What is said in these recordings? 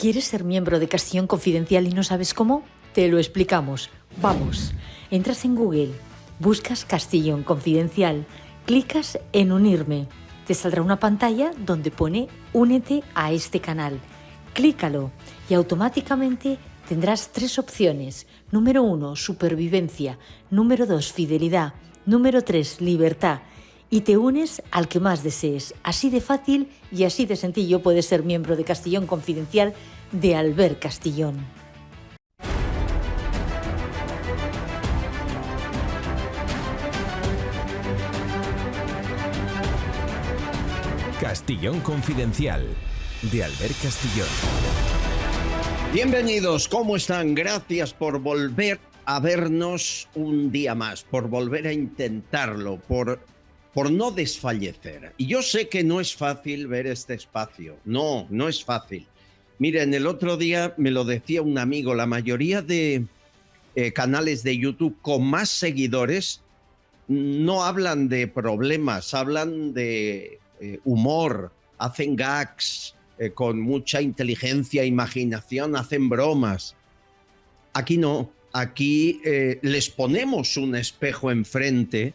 ¿Quieres ser miembro de Castellón Confidencial y no sabes cómo? Te lo explicamos. Vamos. Entras en Google, buscas Castellón Confidencial, clicas en Unirme. Te saldrá una pantalla donde pone Únete a este canal. Clícalo y automáticamente tendrás 3 opciones. Número 1, supervivencia. Número 2, fidelidad. Número 3, libertad. Y te unes al que más desees. Así de fácil y así de sencillo puedes ser miembro de Castellón Confidencial de Albert Castellón. Castellón Confidencial de Albert Castellón. Bienvenidos, ¿cómo están? Gracias por volver a vernos un día más, por volver a intentarlo, por no desfallecer. Y yo sé que no es fácil ver este espacio. No es fácil. Miren, el otro día me lo decía un amigo, la mayoría de canales de YouTube con más seguidores no hablan de problemas, hablan de humor, hacen gags con mucha inteligencia e imaginación, hacen bromas. Aquí no, aquí les ponemos un espejo enfrente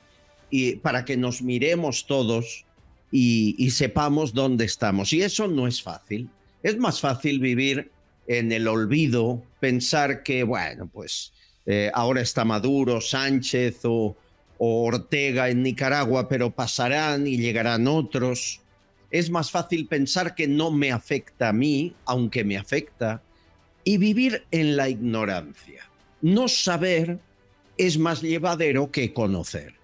y para que nos miremos todos y sepamos dónde estamos. Y eso no es fácil. Es más fácil vivir en el olvido, pensar que, bueno, pues ahora está Maduro, Sánchez o Ortega en Nicaragua, pero pasarán y llegarán otros. Es más fácil pensar que no me afecta a mí, aunque me afecta, y vivir en la ignorancia. No saber es más llevadero que conocer.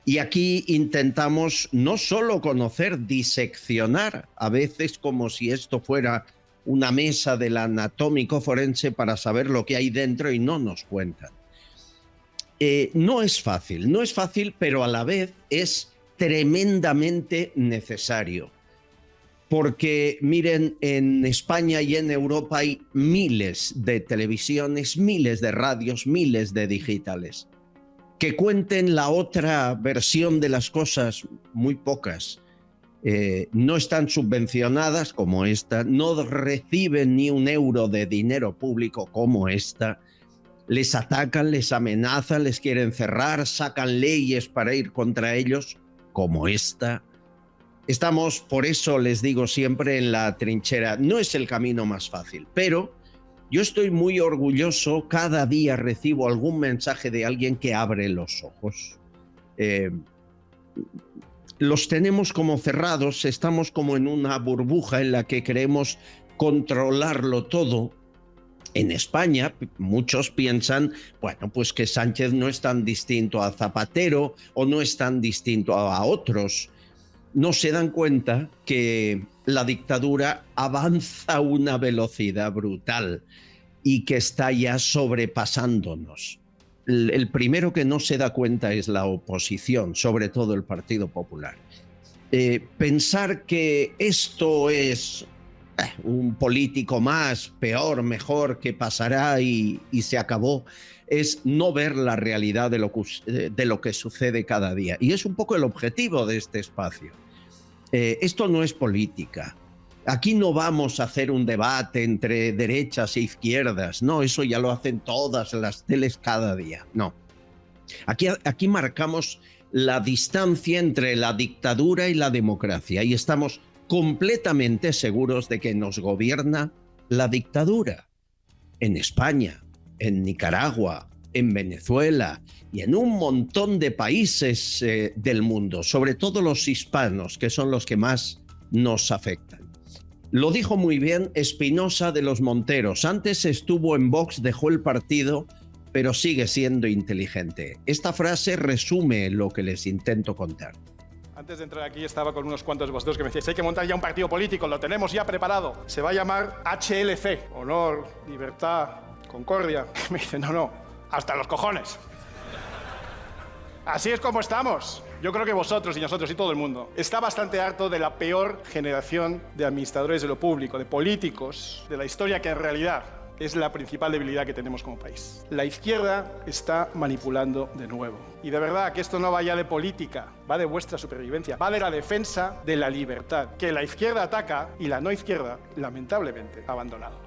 Y aquí intentamos no solo conocer, diseccionar, a veces como si esto fuera una mesa del anatómico forense para saber lo que hay dentro y no nos cuentan. No es fácil, pero a la vez es tremendamente necesario. Porque, miren, en España y en Europa hay miles de televisiones, miles de radios, miles de digitales. Que cuenten la otra versión de las cosas, muy pocas. No están subvencionadas como esta, no reciben ni un euro de dinero público como esta. Les atacan, les amenazan, les quieren cerrar, sacan leyes para ir contra ellos como esta. Estamos, por eso les digo siempre, en la trinchera. No es el camino más fácil, pero yo estoy muy orgulloso, cada día recibo algún mensaje de alguien que abre los ojos. Los tenemos como cerrados, estamos como en una burbuja en la que queremos controlarlo todo. En España muchos piensan, bueno, pues que Sánchez no es tan distinto a Zapatero o no es tan distinto a otros. No se dan cuenta que la dictadura avanza a una velocidad brutal y que está ya sobrepasándonos. El primero que no se da cuenta es la oposición, sobre todo el Partido Popular. Pensar que esto es un político más, peor, mejor, que pasará y se acabó, es no ver la realidad de lo que sucede cada día. Y es un poco el objetivo de este espacio. Esto no es política. Aquí no vamos a hacer un debate entre derechas e izquierdas. No, eso ya lo hacen todas las teles cada día. No. Aquí marcamos la distancia entre la dictadura y la democracia y estamos completamente seguros de que nos gobierna la dictadura. En España, en Nicaragua, en Venezuela y en un montón de países del mundo, sobre todo los hispanos, que son los que más nos afectan. Lo dijo muy bien Espinosa de los Monteros. Antes estuvo en Vox, dejó el partido, pero sigue siendo inteligente. Esta frase resume lo que les intento contar. Antes de entrar aquí estaba con unos cuantos de vosotros que me decíais, hay que montar ya un partido político, lo tenemos ya preparado. Se va a llamar HLC, Honor, Libertad, Concordia. Me dicen, no, hasta los cojones. Así es como estamos. Yo creo que vosotros y nosotros y todo el mundo está bastante harto de la peor generación de administradores de lo público, de políticos, de la historia, que en realidad es la principal debilidad que tenemos como país. La izquierda está manipulando de nuevo. Y de verdad que esto no va ya de política, va de vuestra supervivencia, va de la defensa de la libertad, que la izquierda ataca y la no izquierda, lamentablemente, ha abandonado.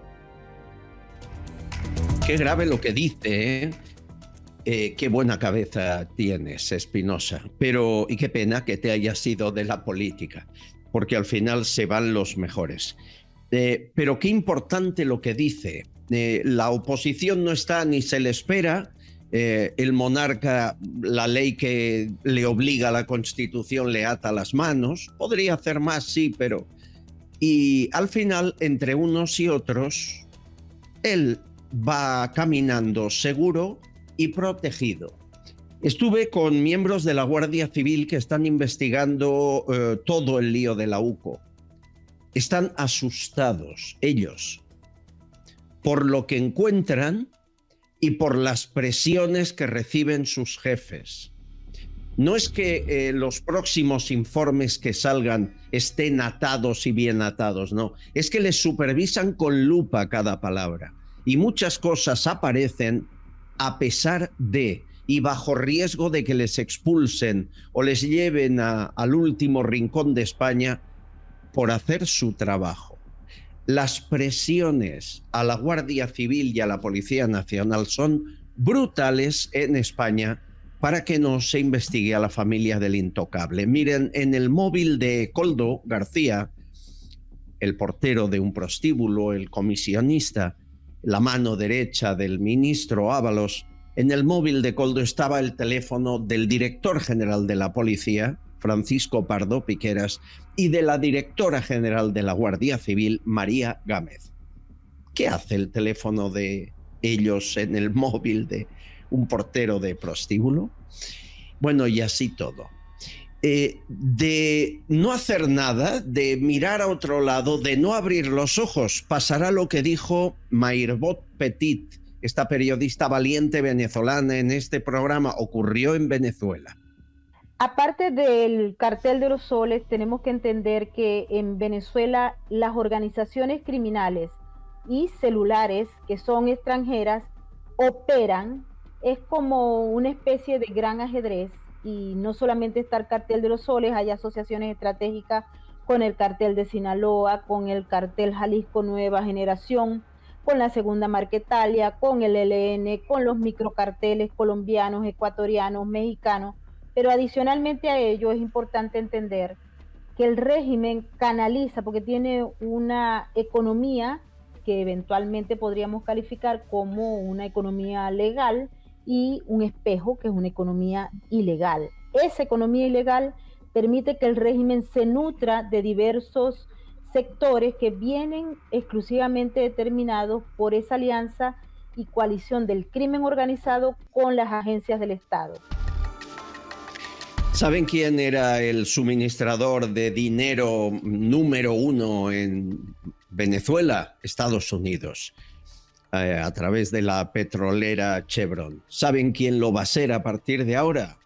Qué grave lo que dice, ¿eh? Qué buena cabeza tienes, Espinosa. Pero, y qué pena que te hayas ido de la política, porque al final se van los mejores. Pero qué importante lo que dice. La oposición no está ni se le espera. El monarca, la ley que le obliga a la Constitución le ata las manos. Podría hacer más, sí, pero... Y al final, entre unos y otros, él va caminando seguro y protegido. Estuve con miembros de la Guardia Civil que están investigando todo el lío de la UCO. Están asustados ellos por lo que encuentran y por las presiones que reciben sus jefes. No es que los próximos informes que salgan estén atados y bien atados, no. Es que les supervisan con lupa cada palabra. Y muchas cosas aparecen a pesar de y bajo riesgo de que les expulsen o les lleven al último rincón de España por hacer su trabajo. Las presiones a la Guardia Civil y a la Policía Nacional son brutales en España para que no se investigue a la familia del intocable. Miren, en el móvil de Koldo García, el portero de un prostíbulo, el comisionista, la mano derecha del ministro Ábalos, en el móvil de Koldo estaba el teléfono del director general de la policía, Francisco Pardo Piqueras, y de la directora general de la Guardia Civil, María Gámez. ¿Qué hace el teléfono de ellos en el móvil de un portero de prostíbulo? Bueno, y así todo. De no hacer nada, de mirar a otro lado, de no abrir los ojos, pasará lo que dijo Mairbot Petit, esta periodista valiente venezolana en este programa. Ocurrió en Venezuela. Aparte del cartel de los soles, tenemos que entender que en Venezuela las organizaciones criminales y celulares que son extranjeras operan, es como una especie de gran ajedrez. Y no solamente está el cartel de los soles, hay asociaciones estratégicas con el cartel de Sinaloa, con el cartel Jalisco Nueva Generación, con la Segunda Marquetalia, con el ELN, con los microcarteles colombianos, ecuatorianos, mexicanos. Pero adicionalmente a ello es importante entender que el régimen canaliza, porque tiene una economía que eventualmente podríamos calificar como una economía legal, y un espejo que es una economía ilegal. Esa economía ilegal permite que el régimen se nutra de diversos sectores que vienen exclusivamente determinados por esa alianza y coalición del crimen organizado con las agencias del Estado. ¿Saben quién era el suministrador de dinero número uno en Venezuela? Estados Unidos. A través de la petrolera Chevron. ¿Saben quién lo va a ser a partir de ahora?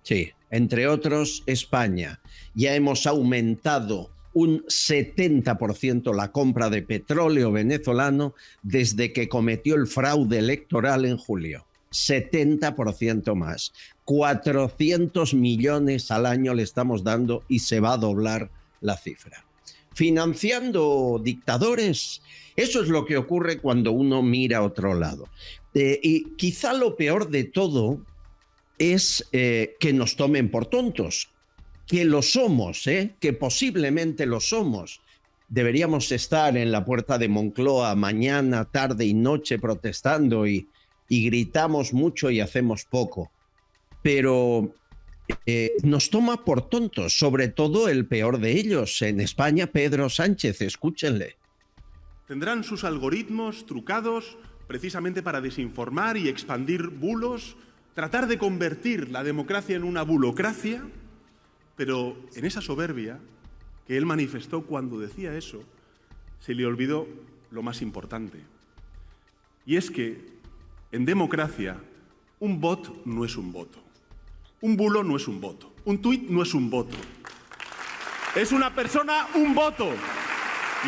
Sí, entre otros, España. Ya hemos aumentado un 70% la compra de petróleo venezolano desde que cometió el fraude electoral en julio. 70% más. 400 millones al año le estamos dando y se va a doblar la cifra. Financiando dictadores. Eso es lo que ocurre cuando uno mira a otro lado. Y quizá lo peor de todo es que nos tomen por tontos, que lo somos, que posiblemente lo somos. Deberíamos estar en la puerta de Moncloa mañana, tarde y noche protestando y gritamos mucho y hacemos poco. Pero nos toma por tontos, sobre todo el peor de ellos. En España, Pedro Sánchez, escúchenle. Tendrán sus algoritmos trucados precisamente para desinformar y expandir bulos, tratar de convertir la democracia en una bulocracia, pero en esa soberbia que él manifestó cuando decía eso, se le olvidó lo más importante. Y es que en democracia un bot no es un voto, un bulo no es un voto, un tuit no es un voto, es una persona un voto.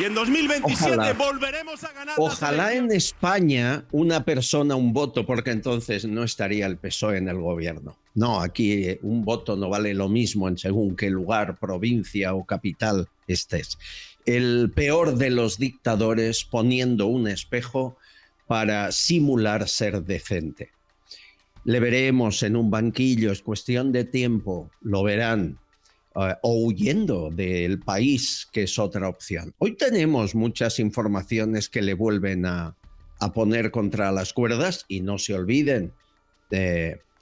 Y en 2027 volveremos a ganar. Ojalá en España una persona, un voto, porque entonces no estaría el PSOE en el gobierno. No, aquí un voto no vale lo mismo en según qué lugar, provincia o capital estés. El peor de los dictadores poniendo un espejo para simular ser decente. Le veremos en un banquillo, es cuestión de tiempo, lo verán, o huyendo del país, que es otra opción. Hoy tenemos muchas informaciones que le vuelven a poner contra las cuerdas, y no se olviden,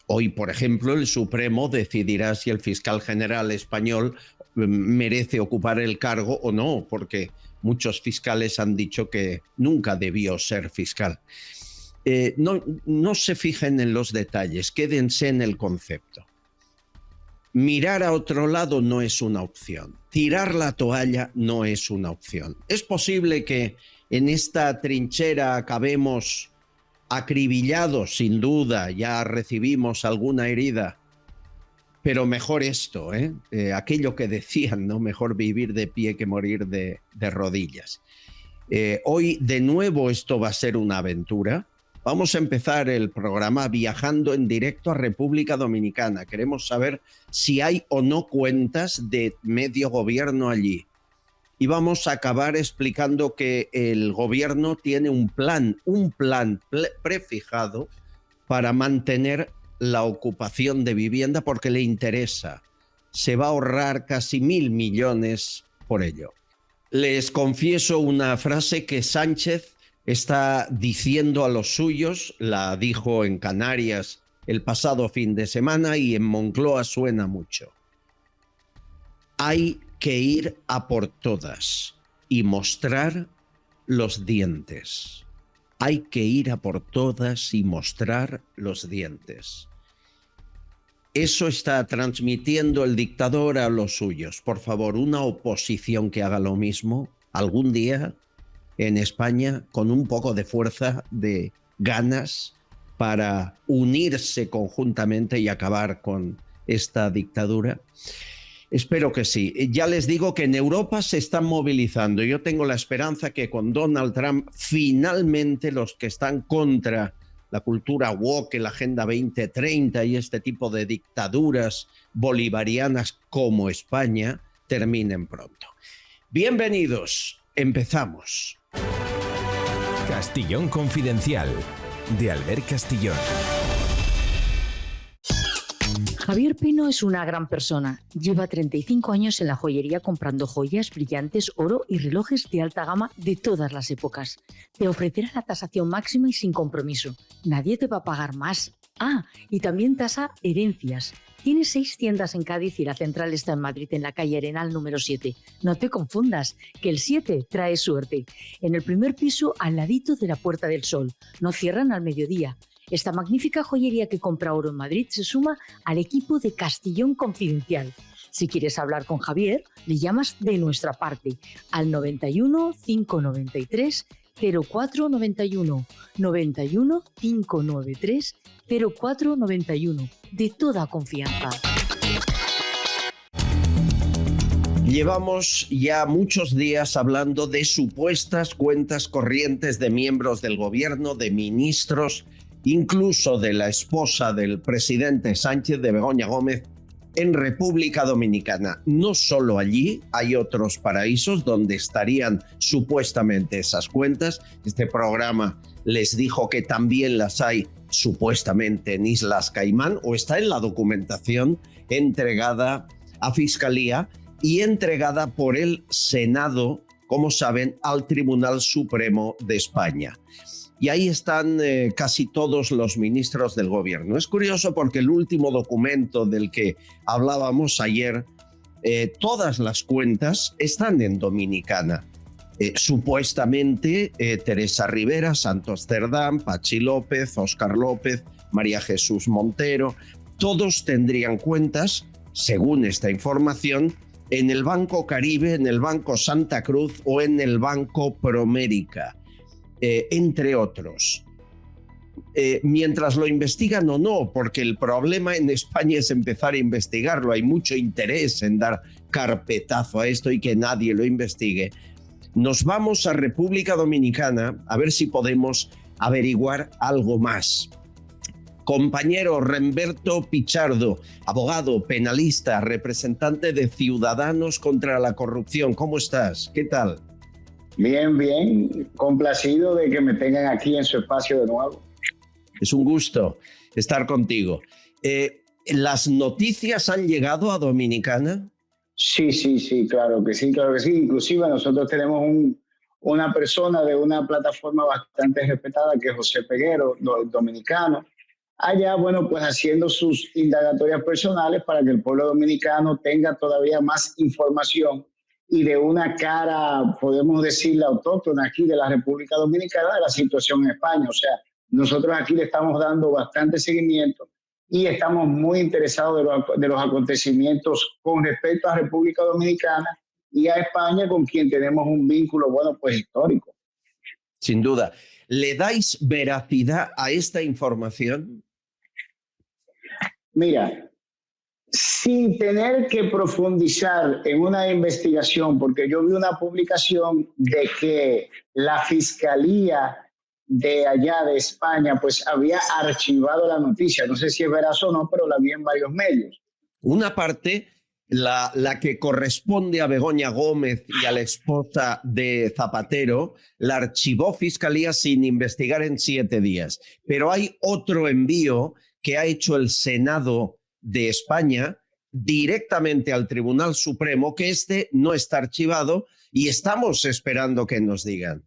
hoy, por ejemplo, el Supremo decidirá si el fiscal general español merece ocupar el cargo o no, porque muchos fiscales han dicho que nunca debió ser fiscal. No se fijen en los detalles, quédense en el concepto. Mirar a otro lado no es una opción. Tirar la toalla no es una opción. Es posible que en esta trinchera acabemos acribillados, sin duda, ya recibimos alguna herida, pero mejor esto, aquello que decían, ¿no? Mejor vivir de pie que morir de rodillas. Hoy, de nuevo, esto va a ser una aventura. Vamos a empezar el programa viajando en directo a República Dominicana. Queremos saber si hay o no cuentas de medio gobierno allí. Y vamos a acabar explicando que el gobierno tiene un plan prefijado para mantener la ocupación de vivienda porque le interesa. Se va a ahorrar casi 1.000 millones por ello. Les confieso una frase que Sánchez está diciendo a los suyos, la dijo en Canarias el pasado fin de semana y en Moncloa suena mucho. Hay que ir a por todas y mostrar los dientes. Hay que ir a por todas y mostrar los dientes. Eso está transmitiendo el dictador a los suyos. Por favor, una oposición que haga lo mismo algún día en España, con un poco de fuerza, de ganas, para unirse conjuntamente y acabar con esta dictadura. Espero que sí. Ya les digo que en Europa se están movilizando. Yo tengo la esperanza que con Donald Trump finalmente los que están contra la cultura woke, la Agenda 2030 y este tipo de dictaduras bolivarianas como España terminen pronto. Bienvenidos. Empezamos. Castillón Confidencial, de Albert Castillón. Javier Pino es una gran persona. Lleva 35 años en la joyería comprando joyas, brillantes, oro y relojes de alta gama de todas las épocas. Te ofrecerá la tasación máxima y sin compromiso. Nadie te va a pagar más. Ah, y también tasa herencias. Tiene 6 tiendas en Cádiz y la central está en Madrid, en la calle Arenal número 7. No te confundas, que el 7 trae suerte. En el primer piso, al ladito de la Puerta del Sol. No cierran al mediodía. Esta magnífica joyería que compra oro en Madrid se suma al equipo de Castillón Confidencial. Si quieres hablar con Javier, le llamas de nuestra parte al 91 593 0491, 91 593 0491, de toda confianza. Llevamos ya muchos días hablando de supuestas cuentas corrientes de miembros del gobierno, de ministros, incluso de la esposa del presidente Sánchez, de Begoña Gómez, en República Dominicana. No solo allí, hay otros paraísos donde estarían supuestamente esas cuentas. Este programa les dijo que también las hay supuestamente en Islas Caimán, o está en la documentación entregada a Fiscalía y entregada por el Senado, como saben, al Tribunal Supremo de España. Y ahí están casi todos los ministros del gobierno. Es curioso porque el último documento del que hablábamos ayer, todas las cuentas están en Dominicana. Supuestamente Teresa Rivera, Santos Cerdán, Pachi López, Óscar López, María Jesús Montero, todos tendrían cuentas, según esta información, en el Banco Caribe, en el Banco Santa Cruz o en el Banco Promérica. Entre otros. Mientras lo investigan o no, porque el problema en España es empezar a investigarlo, hay mucho interés en dar carpetazo a esto y que nadie lo investigue. Nos vamos a República Dominicana a ver si podemos averiguar algo más. Compañero Remberto Pichardo, abogado, penalista, representante de Ciudadanos contra la Corrupción, ¿cómo estás? ¿Qué tal? Bien, bien. Complacido de que me tengan aquí en su espacio de nuevo. Es un gusto estar contigo. ¿Las noticias han llegado a Dominicana? Sí, claro que sí, claro que sí. Inclusive nosotros tenemos una persona de una plataforma bastante respetada que es José Peguero, dominicano, allá, bueno, pues haciendo sus indagatorias personales para que el pueblo dominicano tenga todavía más información y de una cara, podemos decir, la autóctona aquí de la República Dominicana de la situación en España. O sea, nosotros aquí le estamos dando bastante seguimiento y estamos muy interesados de los acontecimientos con respecto a República Dominicana y a España, con quien tenemos un vínculo, bueno, pues histórico. Sin duda. ¿Le dais veracidad a esta información? Mira, sin tener que profundizar en una investigación, porque yo vi una publicación de que la Fiscalía de allá de España pues había archivado la noticia. No sé si es veraz o no, pero la vi en varios medios. Una parte, la que corresponde a Begoña Gómez y a la esposa de Zapatero, la archivó Fiscalía sin investigar en 7 días. Pero hay otro envío que ha hecho el Senado de España directamente al Tribunal Supremo, que este no está archivado y estamos esperando que nos digan.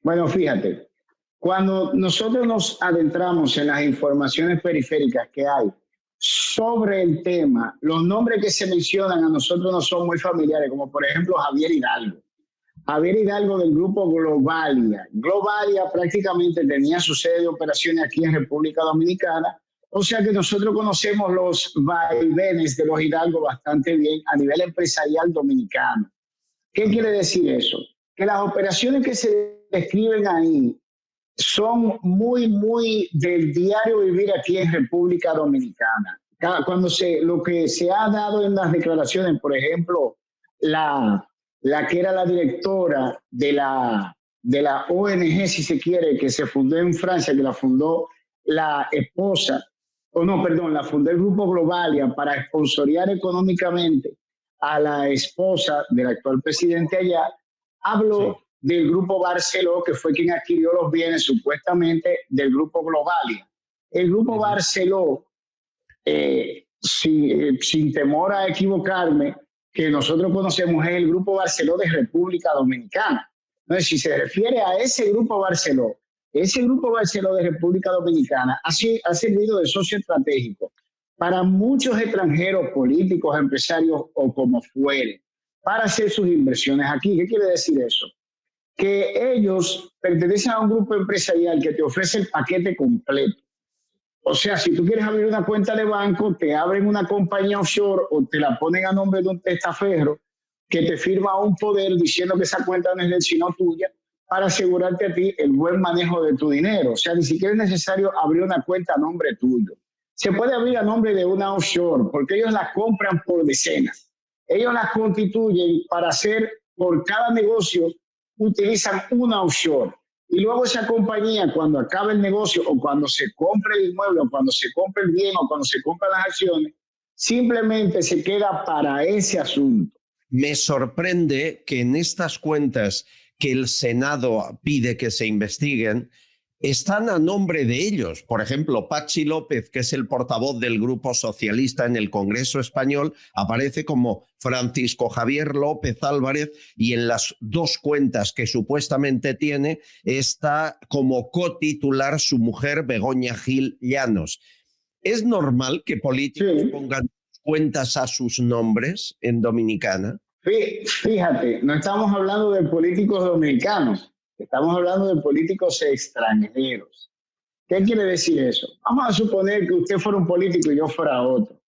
Bueno, fíjate, cuando nosotros nos adentramos en las informaciones periféricas que hay sobre el tema, los nombres que se mencionan a nosotros no son muy familiares, como por ejemplo Javier Hidalgo. Javier Hidalgo del grupo Globalia. Globalia prácticamente tenía su sede de operaciones aquí en República Dominicana, o sea que nosotros conocemos los vaivenes de los Hidalgo bastante bien a nivel empresarial dominicano. ¿Qué quiere decir eso? Que las operaciones que se describen ahí son muy del diario vivir aquí en República Dominicana. Cuando lo que se ha dado en las declaraciones, por ejemplo, la que era la directora de la ONG, si se quiere, que se fundó en Francia, que la fundó la esposa, la fundó el Grupo Globalia para sponsorear económicamente a la esposa del actual presidente allá, habló del Grupo Barceló, que fue quien adquirió los bienes supuestamente del Grupo Globalia. El Grupo Barceló, sin temor a equivocarme, que nosotros conocemos es el Grupo Barceló de República Dominicana. Entonces, si se refiere a ese Grupo Barceló de República Dominicana ha servido de socio estratégico para muchos extranjeros, políticos, empresarios o como fuere, para hacer sus inversiones aquí. ¿Qué quiere decir eso? Que ellos pertenecen a un grupo empresarial que te ofrece el paquete completo. O sea, si tú quieres abrir una cuenta de banco, te abren una compañía offshore o te la ponen a nombre de un testaferro que te firma un poder diciendo que esa cuenta no es de él, sino tuya, para asegurarte a ti el buen manejo de tu dinero. O sea, ni siquiera es necesario abrir una cuenta a nombre tuyo. Se puede abrir a nombre de una offshore porque ellos la compran por decenas. Ellos las constituyen para hacer, por cada negocio, utilizan una offshore. Y luego esa compañía, cuando acabe el negocio o cuando se compre el inmueble o cuando se compre el bien o cuando se compran las acciones, simplemente se queda para ese asunto. Me sorprende que en estas cuentas que el Senado pide que se investiguen, están a nombre de ellos. Por ejemplo, Patxi López, que es el portavoz del Grupo Socialista en el Congreso Español, aparece como Francisco Javier López Álvarez y en las 2 cuentas que supuestamente tiene está como cotitular su mujer Begoña Gil Llanos. ¿Es normal que políticos pongan cuentas a sus nombres en Dominicana? Fíjate, no estamos hablando de políticos dominicanos. Estamos hablando de políticos extranjeros. ¿Qué quiere decir eso? Vamos a suponer que usted fuera un político y yo fuera otro.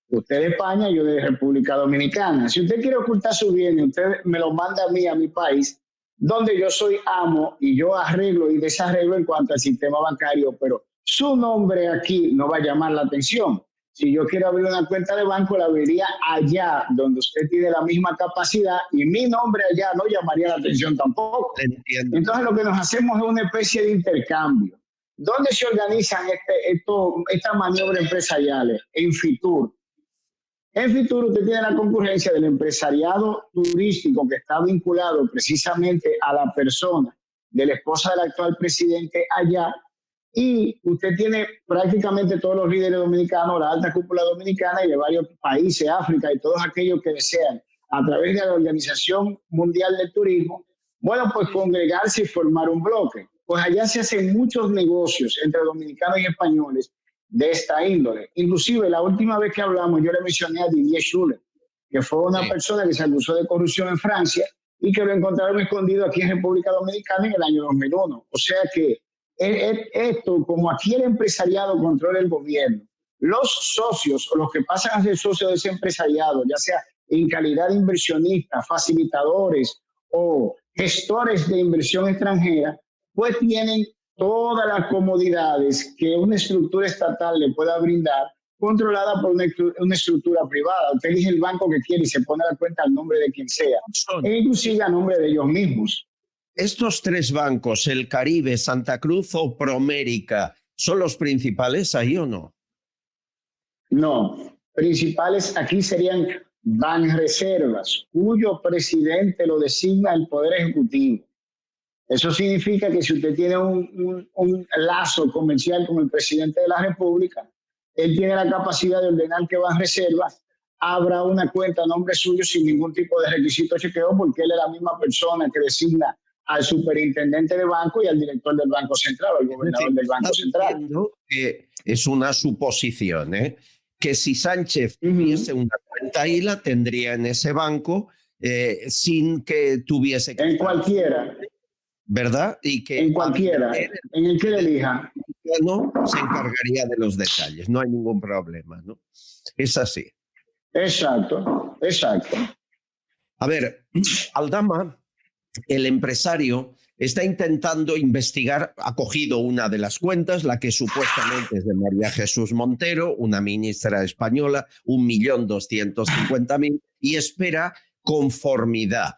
Usted de España, yo de República Dominicana. Si usted quiere ocultar su bien, usted me lo manda a mí, a mi país, donde yo soy amo y yo arreglo y desarreglo en cuanto al sistema bancario, pero su nombre aquí no va a llamar la atención. Si yo quiero abrir una cuenta de banco, la abriría allá donde usted tiene la misma capacidad y mi nombre allá no llamaría la atención tampoco. Entiendo. Entonces lo que nos hacemos es una especie de intercambio. ¿Dónde se organizan estas maniobras empresariales? En Fitur. En Fitur usted tiene la concurrencia del empresariado turístico que está vinculado precisamente a la persona de la esposa del actual presidente allá, y usted tiene prácticamente todos los líderes dominicanos, la alta cúpula dominicana y de varios países, África y todos aquellos que desean, a través de la Organización Mundial del Turismo, bueno, pues congregarse y formar un bloque. Pues allá se hacen muchos negocios entre dominicanos y españoles de esta índole. Inclusive, la última vez que hablamos, yo le mencioné a Didier Schuller, que fue una persona que se acusó de corrupción en Francia y que lo encontraron escondido aquí en República Dominicana en el año 2001. O sea que esto, como aquí el empresariado controla el gobierno, los socios o los que pasan a ser socios de ese empresariado, ya sea en calidad de inversionistas, facilitadores o gestores de inversión extranjera, pues tienen todas las comodidades que una estructura estatal le pueda brindar, controlada por una estructura privada. Usted elige el banco que quiere y se pone la cuenta al nombre de quien sea, e inclusive a nombre de ellos mismos. Estos tres bancos, el Caribe, Santa Cruz o Promérica, ¿son los principales ahí o no? No, principales aquí serían Banreservas, cuyo presidente lo designa el Poder Ejecutivo. Eso significa que si usted tiene un lazo comercial con el presidente de la República, él tiene la capacidad de ordenar que Banreservas abra una cuenta a nombre suyo sin ningún tipo de requisito de chequeo, porque él es la misma persona que designa al superintendente de banco y al director del Banco Central, al gobernador del Banco Central. Que es una suposición, que si Sánchez tuviese una cuenta ahí, la tendría en ese banco sin que tuviese que... En cualquiera. ¿Verdad? Y que en cualquiera, en el que le elija. No, se encargaría de los detalles, no hay ningún problema, ¿no? Es así. Exacto, exacto. A ver, Aldama, el empresario, está intentando investigar, ha cogido una de las cuentas, la que supuestamente es de María Jesús Montero, una ministra española, 1.250.000, y espera conformidad.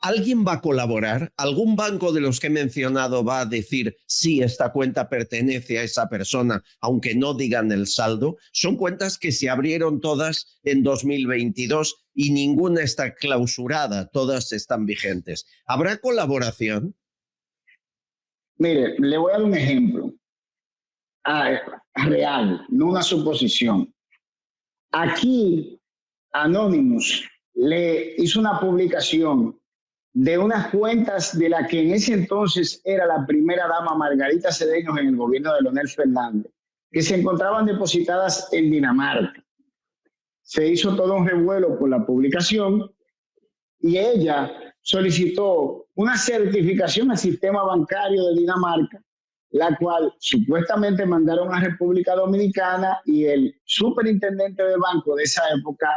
¿Alguien va a colaborar? ¿Algún banco de los que he mencionado va a decir sí, esta cuenta pertenece a esa persona, aunque no digan el saldo? Son cuentas que se abrieron todas en 2022 y ninguna está clausurada, todas están vigentes. ¿Habrá colaboración? Mire, le voy a dar un ejemplo real, no una suposición. Aquí, Anonymous le hizo una publicación de unas cuentas de la que en ese entonces era la primera dama Margarita Cedeños en el gobierno de Leonel Fernández, que se encontraban depositadas en Dinamarca. Se hizo todo un revuelo por la publicación y ella solicitó una certificación al sistema bancario de Dinamarca, la cual supuestamente mandaron a República Dominicana, y el superintendente del banco de esa época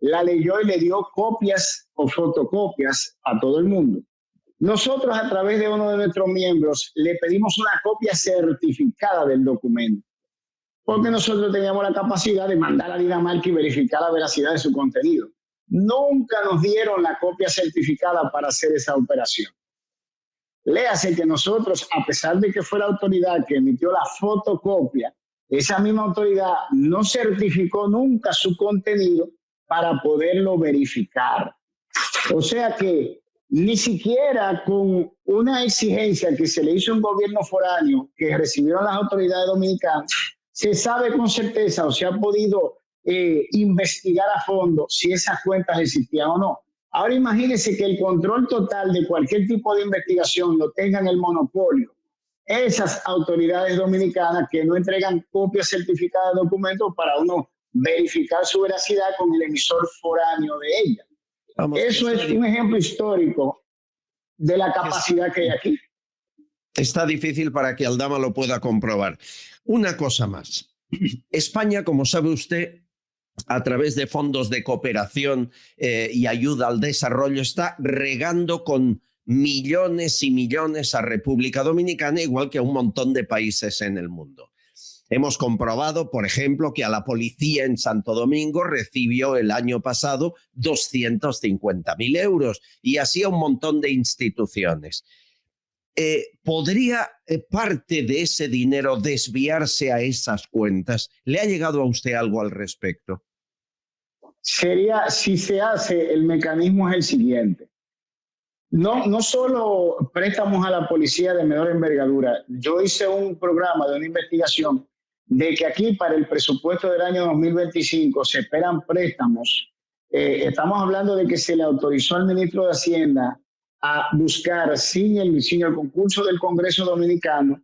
la leyó y le dio copias o fotocopias a todo el mundo. Nosotros, a través de uno de nuestros miembros, le pedimos una copia certificada del documento, porque nosotros teníamos la capacidad de mandar a Dinamarca y verificar la veracidad de su contenido. Nunca nos dieron la copia certificada para hacer esa operación. Léase que nosotros, a pesar de que fue la autoridad que emitió la fotocopia, esa misma autoridad no certificó nunca su contenido para poderlo verificar. O sea que ni siquiera con una exigencia que se le hizo a un gobierno foráneo que recibieron las autoridades dominicanas, se sabe con certeza o se ha podido investigar a fondo si esas cuentas existían o no. Ahora imagínense que el control total de cualquier tipo de investigación lo tengan el monopolio esas autoridades dominicanas, que no entregan copias certificadas de documentos para uno verificar su veracidad con el emisor foráneo de ella. Eso es un ejemplo histórico de la capacidad que hay aquí. Está difícil para que Aldama lo pueda comprobar. Una cosa más. España, como sabe usted, a través de fondos de cooperación y ayuda al desarrollo, está regando con millones y millones a República Dominicana, igual que a un montón de países en el mundo. Hemos comprobado, por ejemplo, que a la policía en Santo Domingo recibió el año pasado 250.000 euros y así a un montón de instituciones. ¿Podría parte de ese dinero desviarse a esas cuentas? ¿Le ha llegado a usted algo al respecto? sería, si se hace, el mecanismo es el siguiente. No solo préstamos a la policía de menor envergadura. Yo hice un programa de una investigación de que aquí para el presupuesto del año 2025 se esperan préstamos. Estamos hablando de que se le autorizó al ministro de Hacienda a buscar sin el concurso del Congreso Dominicano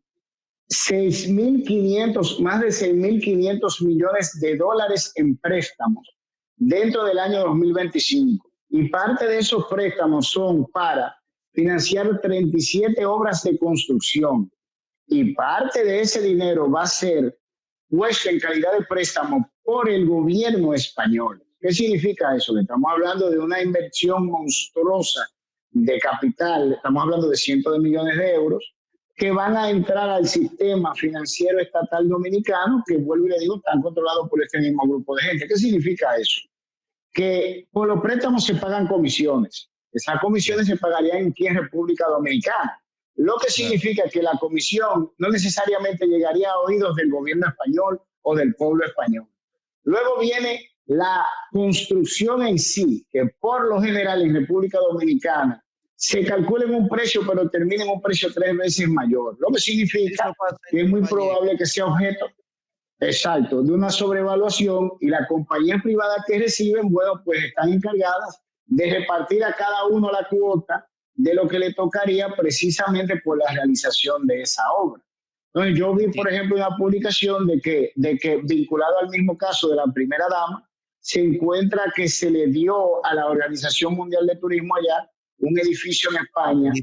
6.500, más de 6.500 millones de dólares en préstamos dentro del año 2025. Y parte de esos préstamos son para financiar 37 obras de construcción. Y parte de ese dinero va a ser puesto en calidad de préstamo por el gobierno español. ¿Qué significa eso? Que estamos hablando de una inversión monstruosa de capital, estamos hablando de cientos de millones de euros, que van a entrar al sistema financiero estatal dominicano, que vuelvo y le digo, están controlados por este mismo grupo de gente. ¿Qué significa eso? Que por los préstamos se pagan comisiones. Esas comisiones se pagarían aquí en República Dominicana. Lo que significa que la comisión no necesariamente llegaría a oídos del gobierno español o del pueblo español. Luego viene la construcción en sí, que por lo general en República Dominicana se calcula en un precio, pero termina en un precio 3 veces mayor. Lo que significa que es muy probable que sea objeto, exacto, de una sobrevaluación, y las compañías privadas que reciben, bueno, pues están encargadas de repartir a cada uno la cuota de lo que le tocaría precisamente por la realización de esa obra. Entonces yo vi, por ejemplo, una publicación de que vinculado al mismo caso de la primera dama, se encuentra que se le dio a la Organización Mundial de Turismo allá un edificio en España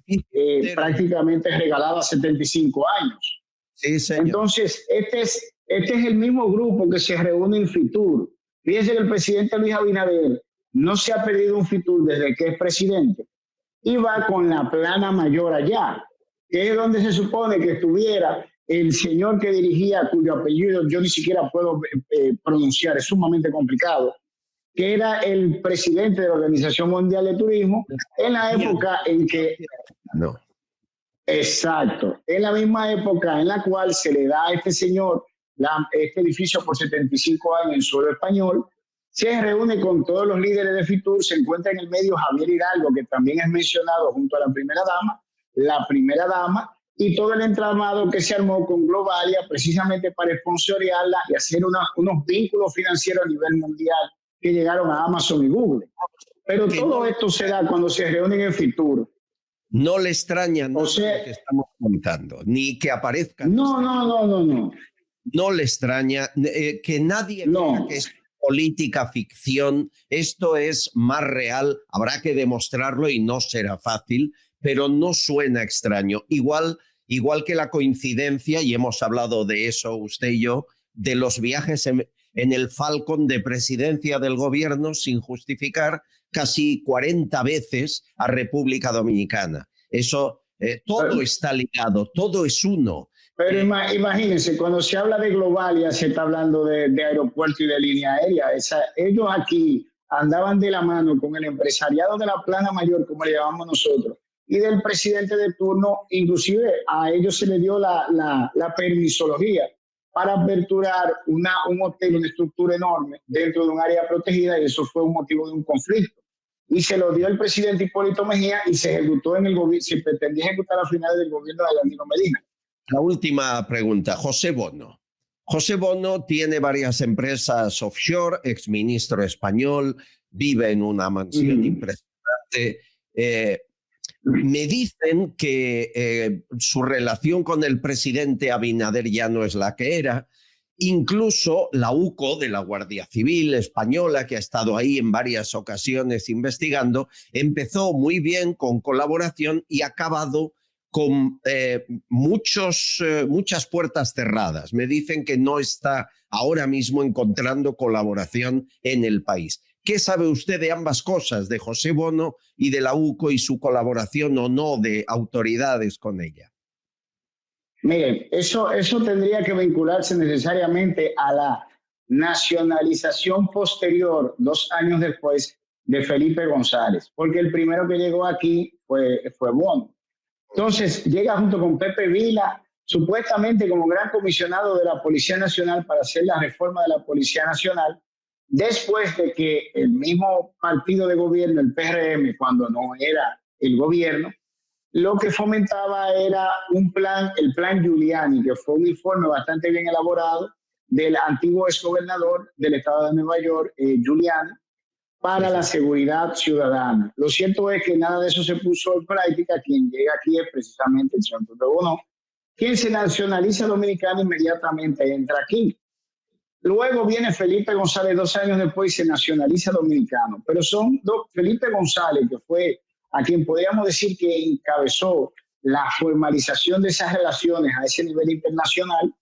prácticamente regalado a 75 años. Sí, señor. Entonces, este es el mismo grupo que se reúne en Fitur. Fíjense que el presidente Luis Abinader no se ha perdido un Fitur desde que es presidente y va con la plana mayor allá, que es donde se supone que estuviera el señor que dirigía, cuyo apellido yo ni siquiera puedo pronunciar, es sumamente complicado, que era el presidente de la Organización Mundial de Turismo en la época en que... No. Exacto, en la misma época en la cual se le da a este señor este edificio por 75 años en suelo español, se reúne con todos los líderes de Fitur, se encuentra en el medio Javier Hidalgo, que también es mencionado junto a la primera dama, y todo el entramado que se armó con Globalia precisamente para sponsorearla y hacer unos vínculos financieros a nivel mundial que llegaron a Amazon y Google. Pero todo esto se da cuando se reúnen en Fitur. No le extraña nada, o sea, lo que estamos contando, ni que aparezca. No. No le extraña que nadie crea que es política ficción. Esto es más real. Habrá que demostrarlo y no será fácil, pero no suena extraño. Igual que la coincidencia, y hemos hablado de eso usted y yo, de los viajes en el Falcon de presidencia del gobierno sin justificar casi 40 veces a República Dominicana. Eso, todo está ligado, todo es uno. Pero imagínense, cuando se habla de Globalia, se está hablando de aeropuerto y de línea aérea. Ellos aquí andaban de la mano con el empresariado de la plana mayor, como le llamamos nosotros, y del presidente de turno. Inclusive a ellos se les dio la permisología para aperturar un hotel, una estructura enorme dentro de un área protegida, y eso fue un motivo de un conflicto. Y se lo dio el presidente Hipólito Mejía y se ejecutó se pretendía ejecutar a finales del gobierno de Danilo Medina. La última pregunta, José Bono. José Bono tiene varias empresas offshore, exministro español, vive en una mansión impresionante. Me dicen que su relación con el presidente Abinader ya no es la que era. Incluso la UCO de la Guardia Civil Española, que ha estado ahí en varias ocasiones investigando, empezó muy bien con colaboración y ha acabado con muchas puertas cerradas. Me dicen que no está ahora mismo encontrando colaboración en el país. ¿Qué sabe usted de ambas cosas, de José Bono y de la UCO, y su colaboración o no de autoridades con ella? Miren, eso tendría que vincularse necesariamente a la nacionalización posterior, 2 años después, de Felipe González, porque el primero que llegó aquí fue Bono. Entonces llega junto con Pepe Vila, supuestamente como gran comisionado de la Policía Nacional para hacer la reforma de la Policía Nacional, después de que el mismo partido de gobierno, el PRM, cuando no era el gobierno, lo que fomentaba era un plan, el plan Giuliani, que fue un informe bastante bien elaborado del antiguo exgobernador del estado de Nueva York, Giuliani, para la seguridad ciudadana. Lo cierto es que nada de eso se puso en práctica. Quien llega aquí es precisamente el señor Pepe Bono. Quien se nacionaliza dominicano inmediatamente entra aquí. Luego viene Felipe González 2 años después y se nacionaliza dominicano. Pero son Felipe González, que fue a quien podríamos decir que encabezó la formalización de esas relaciones a ese nivel internacional,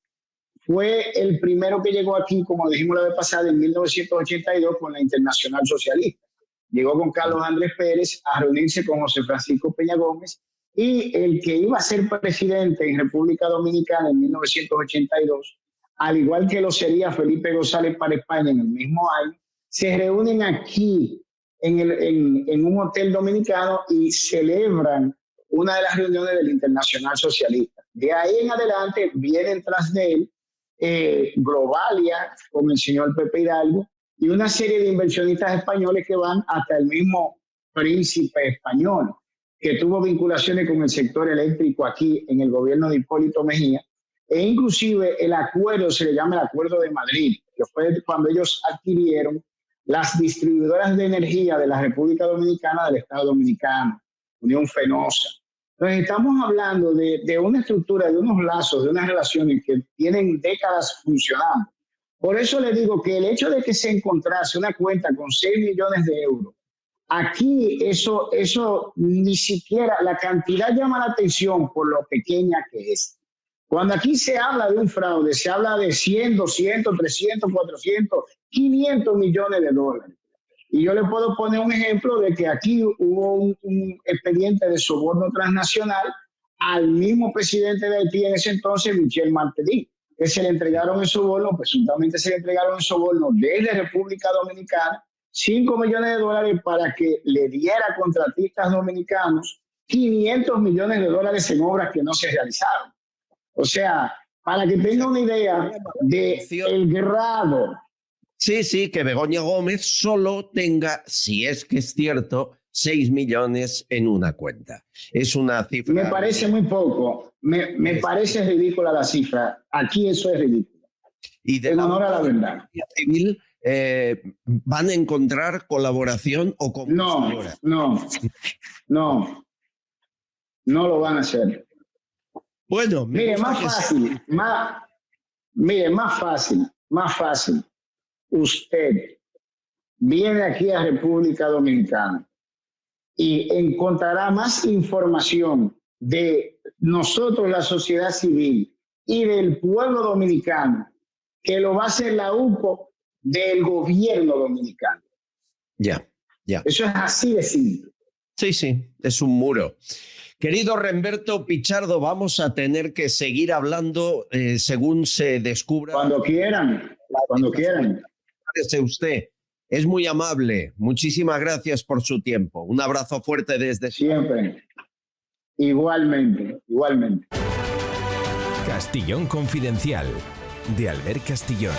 fue el primero que llegó aquí, como dijimos la vez pasada, en 1982 con la Internacional Socialista. Llegó con Carlos Andrés Pérez a reunirse con José Francisco Peña Gómez, y el que iba a ser presidente en República Dominicana en 1982, al igual que lo sería Felipe González para España en el mismo año, se reúnen aquí en un hotel dominicano y celebran una de las reuniones del Internacional Socialista. De ahí en adelante vienen tras de él Globalia con el señor Pepe Hidalgo y una serie de inversionistas españoles que van hasta el mismo Príncipe Español, que tuvo vinculaciones con el sector eléctrico aquí en el gobierno de Hipólito Mejía, e inclusive el acuerdo se le llama el Acuerdo de Madrid, que fue cuando ellos adquirieron las distribuidoras de energía de la República Dominicana, del Estado Dominicano, Unión Fenosa. Entonces estamos hablando de una estructura, de unos lazos, de unas relaciones que tienen décadas funcionando. Por eso le digo que el hecho de que se encontrase una cuenta con 6 millones de euros, aquí eso ni siquiera, la cantidad llama la atención por lo pequeña que es. Cuando aquí se habla de un fraude, se habla de 100, 200, 300, 400, 500 millones de dólares. Y yo le puedo poner un ejemplo de que aquí hubo un expediente de soborno transnacional al mismo presidente de Haití en ese entonces, Michel Martelly, que se le entregaron en soborno, presuntamente se le entregaron en soborno desde República Dominicana, 5 millones de dólares para que le diera a contratistas dominicanos 500 millones de dólares en obras que no se realizaron. O sea, para que tenga una idea del grado. Sí, que Begoña Gómez solo tenga, si es que es cierto, 6 millones en una cuenta. Es una cifra... Me parece muy poco. Me parece ridícula la cifra. Aquí eso es ridículo. Y de en honor a la verdad. Civil, ¿van a encontrar colaboración o comunicación? No lo van a hacer. Bueno, mire, más fácil. Usted viene aquí a República Dominicana y encontrará más información de nosotros, la sociedad civil, y del pueblo dominicano, que lo va a hacer la UPO del gobierno dominicano. Ya. Eso es así de simple. Sí, es un muro. Querido Remberto Pichardo, vamos a tener que seguir hablando según se descubra. Cuando quieran. Gracias a usted. Es muy amable. Muchísimas gracias por su tiempo. Un abrazo fuerte desde siempre. Igualmente. Castillón Confidencial, de Albert Castillón.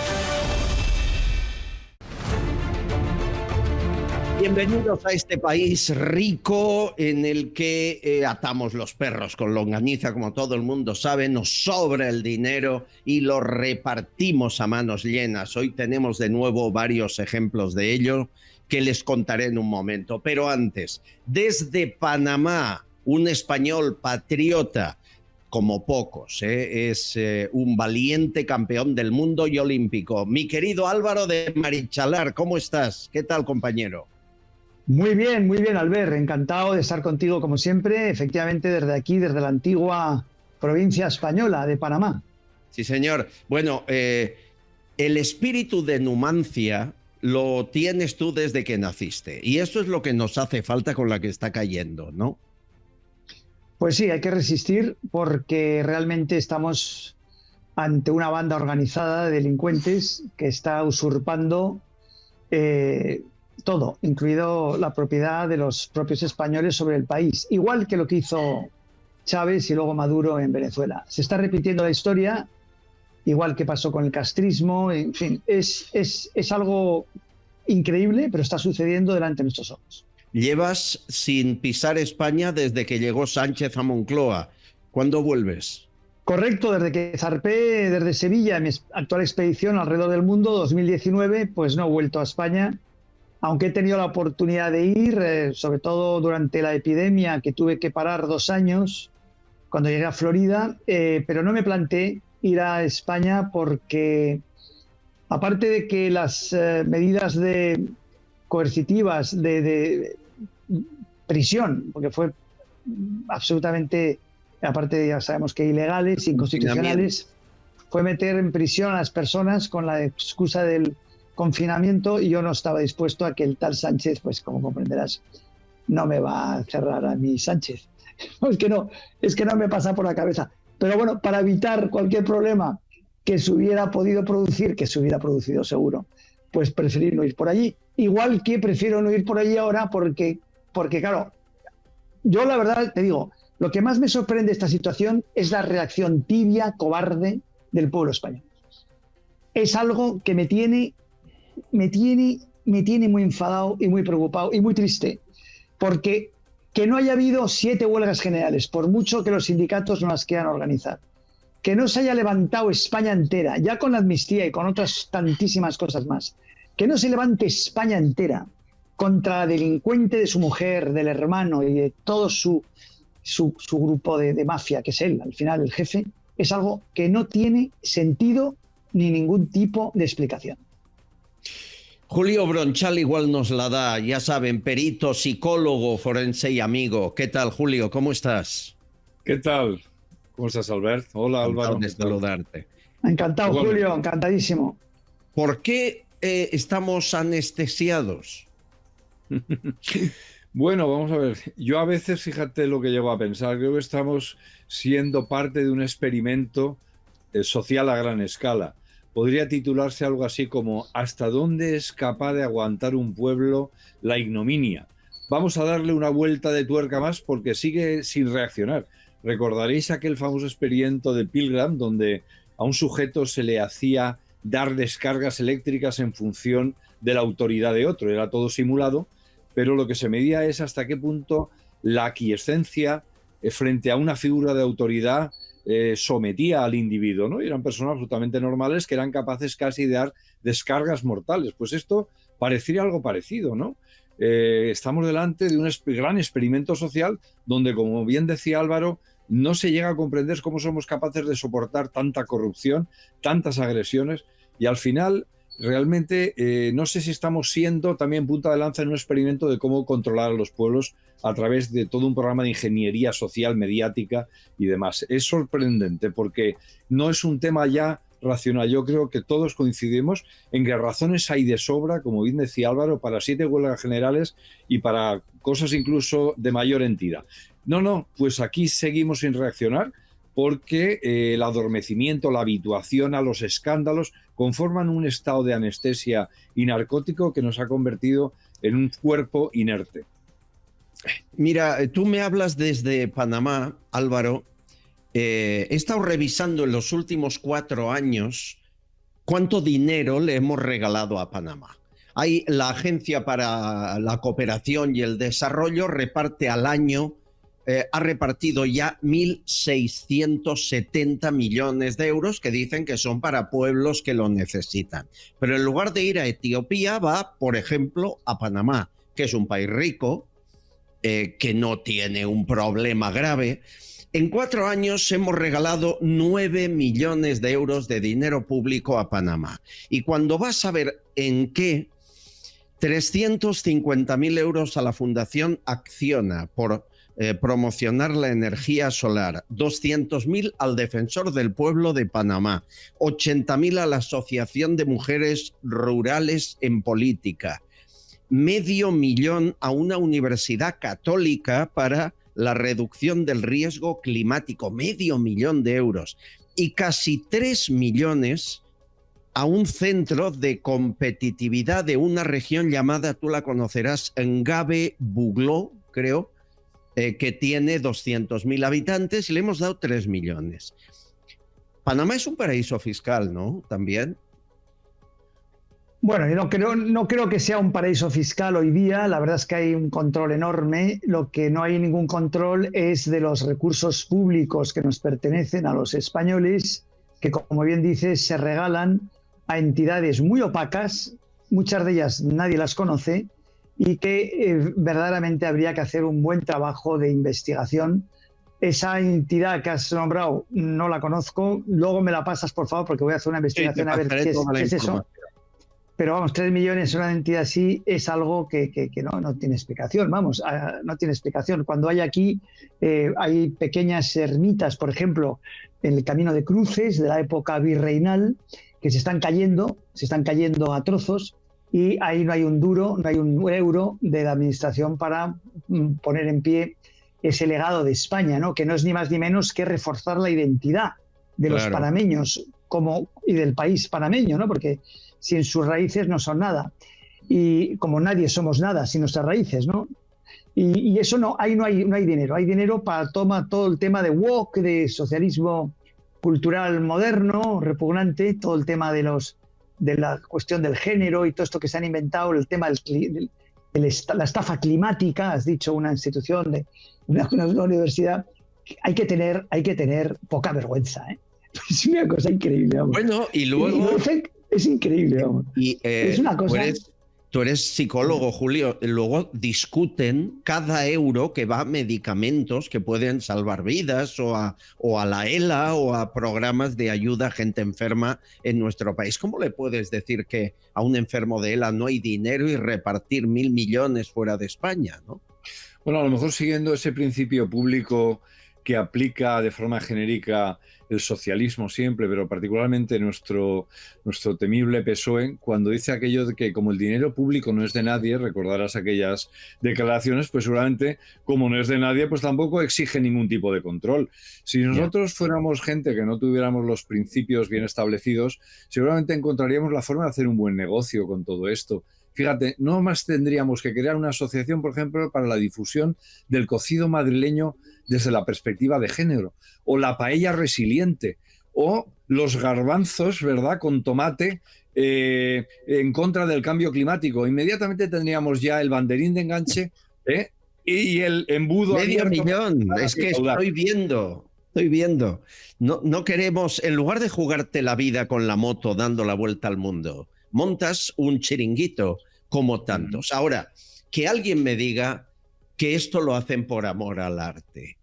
Bienvenidos a este país rico en el que atamos los perros con longaniza, como todo el mundo sabe, nos sobra el dinero y lo repartimos a manos llenas. Hoy tenemos de nuevo varios ejemplos de ello que les contaré en un momento. Pero antes, desde Panamá, un español patriota, como pocos, es un valiente campeón del mundo y olímpico. Mi querido Álvaro de Marichalar, ¿cómo estás? ¿Qué tal, compañero? Muy bien, Albert. Encantado de estar contigo como siempre, efectivamente desde aquí, desde la antigua provincia española de Panamá. Sí, señor. Bueno, el espíritu de Numancia lo tienes tú desde que naciste y eso es lo que nos hace falta con la que está cayendo, ¿no? Pues sí, hay que resistir porque realmente estamos ante una banda organizada de delincuentes que está usurpando todo, incluido la propiedad de los propios españoles sobre el país, igual que lo que hizo Chávez y luego Maduro en Venezuela. Se está repitiendo la historia, igual que pasó con el castrismo, en fin, es algo increíble, pero está sucediendo delante de nuestros ojos. Llevas sin pisar España desde que llegó Sánchez a Moncloa. ¿Cuándo vuelves? Correcto, desde que zarpé desde Sevilla, mi actual expedición alrededor del mundo, 2019, pues no he vuelto a España, aunque he tenido la oportunidad de ir, sobre todo durante la epidemia, que tuve que parar 2 años, cuando llegué a Florida, pero no me planteé ir a España porque, aparte de que las medidas coercitivas de prisión, porque fue absolutamente, aparte ya sabemos que ilegales, inconstitucionales, fue meter en prisión a las personas con la excusa del confinamiento, y yo no estaba dispuesto a que el tal Sánchez, pues como comprenderás, no me va a cerrar a mí Sánchez. Es que no me pasa por la cabeza. Pero bueno, para evitar cualquier problema que se hubiera podido producir, que se hubiera producido seguro, pues preferir no ir por allí. Igual que prefiero no ir por allí ahora porque claro, yo la verdad te digo, lo que más me sorprende de esta situación es la reacción tibia, cobarde del pueblo español. Es algo que me tiene muy enfadado y muy preocupado y muy triste, porque que no haya habido 7 huelgas generales, por mucho que los sindicatos no las quieran organizar, que no se haya levantado España entera, ya con la amnistía y con otras tantísimas cosas más, que no se levante España entera contra la delincuente de su mujer, del hermano y de todo su grupo de mafia, que es él, al final el jefe, es algo que no tiene sentido ni ningún tipo de explicación. Julio Bronchal igual nos la da, ya saben, perito, psicólogo, forense y amigo. ¿Qué tal, Julio? ¿Cómo estás? ¿Qué tal? ¿Cómo estás, Albert? Hola, Álvaro. Encantado de saludarte. Encantado, Igual. Julio, encantadísimo. ¿Por qué estamos anestesiados? Bueno, vamos a ver. Yo a veces, fíjate lo que llego a pensar, creo que estamos siendo parte de un experimento social a gran escala. Podría titularse algo así como ¿hasta dónde es capaz de aguantar un pueblo la ignominia? Vamos a darle una vuelta de tuerca más porque sigue sin reaccionar. Recordaréis aquel famoso experimento de Pilgram donde a un sujeto se le hacía dar descargas eléctricas en función de la autoridad de otro. Era todo simulado, pero lo que se medía es hasta qué punto la aquiescencia frente a una figura de autoridad sometía al individuo, ¿no? Y eran personas absolutamente normales que eran capaces casi de dar descargas mortales. Pues esto parecería algo parecido, ¿no? Estamos delante de un gran experimento social donde, como bien decía Álvaro, no se llega a comprender cómo somos capaces de soportar tanta corrupción, tantas agresiones, y al final realmente no sé si estamos siendo también punta de lanza en un experimento de cómo controlar a los pueblos a través de todo un programa de ingeniería social, mediática y demás. Es sorprendente porque no es un tema ya racional. Yo creo que todos coincidimos en que razones hay de sobra, como bien decía Álvaro, para 7 huelgas generales y para cosas incluso de mayor entidad. No, pues aquí seguimos sin reaccionar porque el adormecimiento, la habituación a los escándalos conforman un estado de anestesia y narcótico que nos ha convertido en un cuerpo inerte. Mira, tú me hablas desde Panamá, Álvaro. He estado revisando en los últimos 4 años cuánto dinero le hemos regalado a Panamá. Hay la Agencia para la Cooperación y el Desarrollo reparte al año, ha repartido ya 1.670 millones de euros que dicen que son para pueblos que lo necesitan. Pero en lugar de ir a Etiopía va, por ejemplo, a Panamá, que es un país rico, que no tiene un problema grave. En 4 años hemos regalado 9 millones de euros de dinero público a Panamá. Y cuando vas a ver en qué, 350.000 euros a la Fundación Acciona por promocionar la energía solar, 200.000 al Defensor del Pueblo de Panamá, 80.000 a la Asociación de Mujeres Rurales en Política, $500.000 a una universidad católica para la reducción del riesgo climático, $500.000 de euros, y casi 3 millones a un centro de competitividad de una región llamada, tú la conocerás, Ngabe Bugló, creo, que tiene 200.000 habitantes, y le hemos dado 3 millones. Panamá es un paraíso fiscal, ¿no? También. Bueno, yo no creo que sea un paraíso fiscal hoy día. La verdad es que hay un control enorme. Lo que no hay ningún control es de los recursos públicos que nos pertenecen a los españoles, que, como bien dices, se regalan a entidades muy opacas, muchas de ellas nadie las conoce, y que verdaderamente habría que hacer un buen trabajo de investigación. Esa entidad que has nombrado no la conozco. Luego me la pasas, por favor, porque voy a hacer una investigación a ver qué es eso. Pero vamos, 3 millones en una entidad así es algo que no tiene explicación, vamos, no tiene explicación. Cuando hay aquí, hay pequeñas ermitas, por ejemplo, en el Camino de Cruces de la época virreinal, que se están cayendo a trozos, y ahí no hay un duro, no hay un euro de la administración para poner en pie ese legado de España, ¿no? Que no es ni más ni menos que reforzar la identidad de los panameños y del país panameño, ¿no? Porque sin sus raíces no son nada. Y como nadie somos nada sin nuestras raíces, ¿no? Y eso ahí no hay dinero. Hay dinero para todo el tema de woke, de socialismo cultural moderno, repugnante, todo el tema de la cuestión del género y todo esto que se han inventado, el tema la estafa climática, has dicho, una institución de una universidad. Hay que tener poca vergüenza, ¿eh? Es una cosa increíble, vamos. Bueno, y luego... Es increíble, vamos. Y es una cosa... Tú eres psicólogo, Julio. Luego discuten cada euro que va a medicamentos que pueden salvar vidas o a la ELA o a programas de ayuda a gente enferma en nuestro país. ¿Cómo le puedes decir que a un enfermo de ELA no hay dinero y repartir 1.000 millones fuera de España, ¿no? Bueno, a lo mejor siguiendo ese principio público que aplica de forma genérica el socialismo siempre, pero particularmente nuestro temible PSOE, cuando dice aquello de que como el dinero público no es de nadie, recordarás aquellas declaraciones, pues seguramente como no es de nadie, pues tampoco exige ningún tipo de control. Si nosotros fuéramos gente que no tuviéramos los principios bien establecidos, seguramente encontraríamos la forma de hacer un buen negocio con todo esto. Fíjate, no más tendríamos que crear una asociación, por ejemplo, para la difusión del cocido madrileño desde la perspectiva de género, o la paella resiliente, o los garbanzos, ¿verdad?, con tomate en contra del cambio climático. Inmediatamente tendríamos ya el banderín de enganche y el embudo medio abierto. millón, es que estoy viendo. No queremos, en lugar de jugarte la vida con la moto dando la vuelta al mundo, montas un chiringuito como tantos. Ahora, que alguien me diga que esto lo hacen por amor al arte.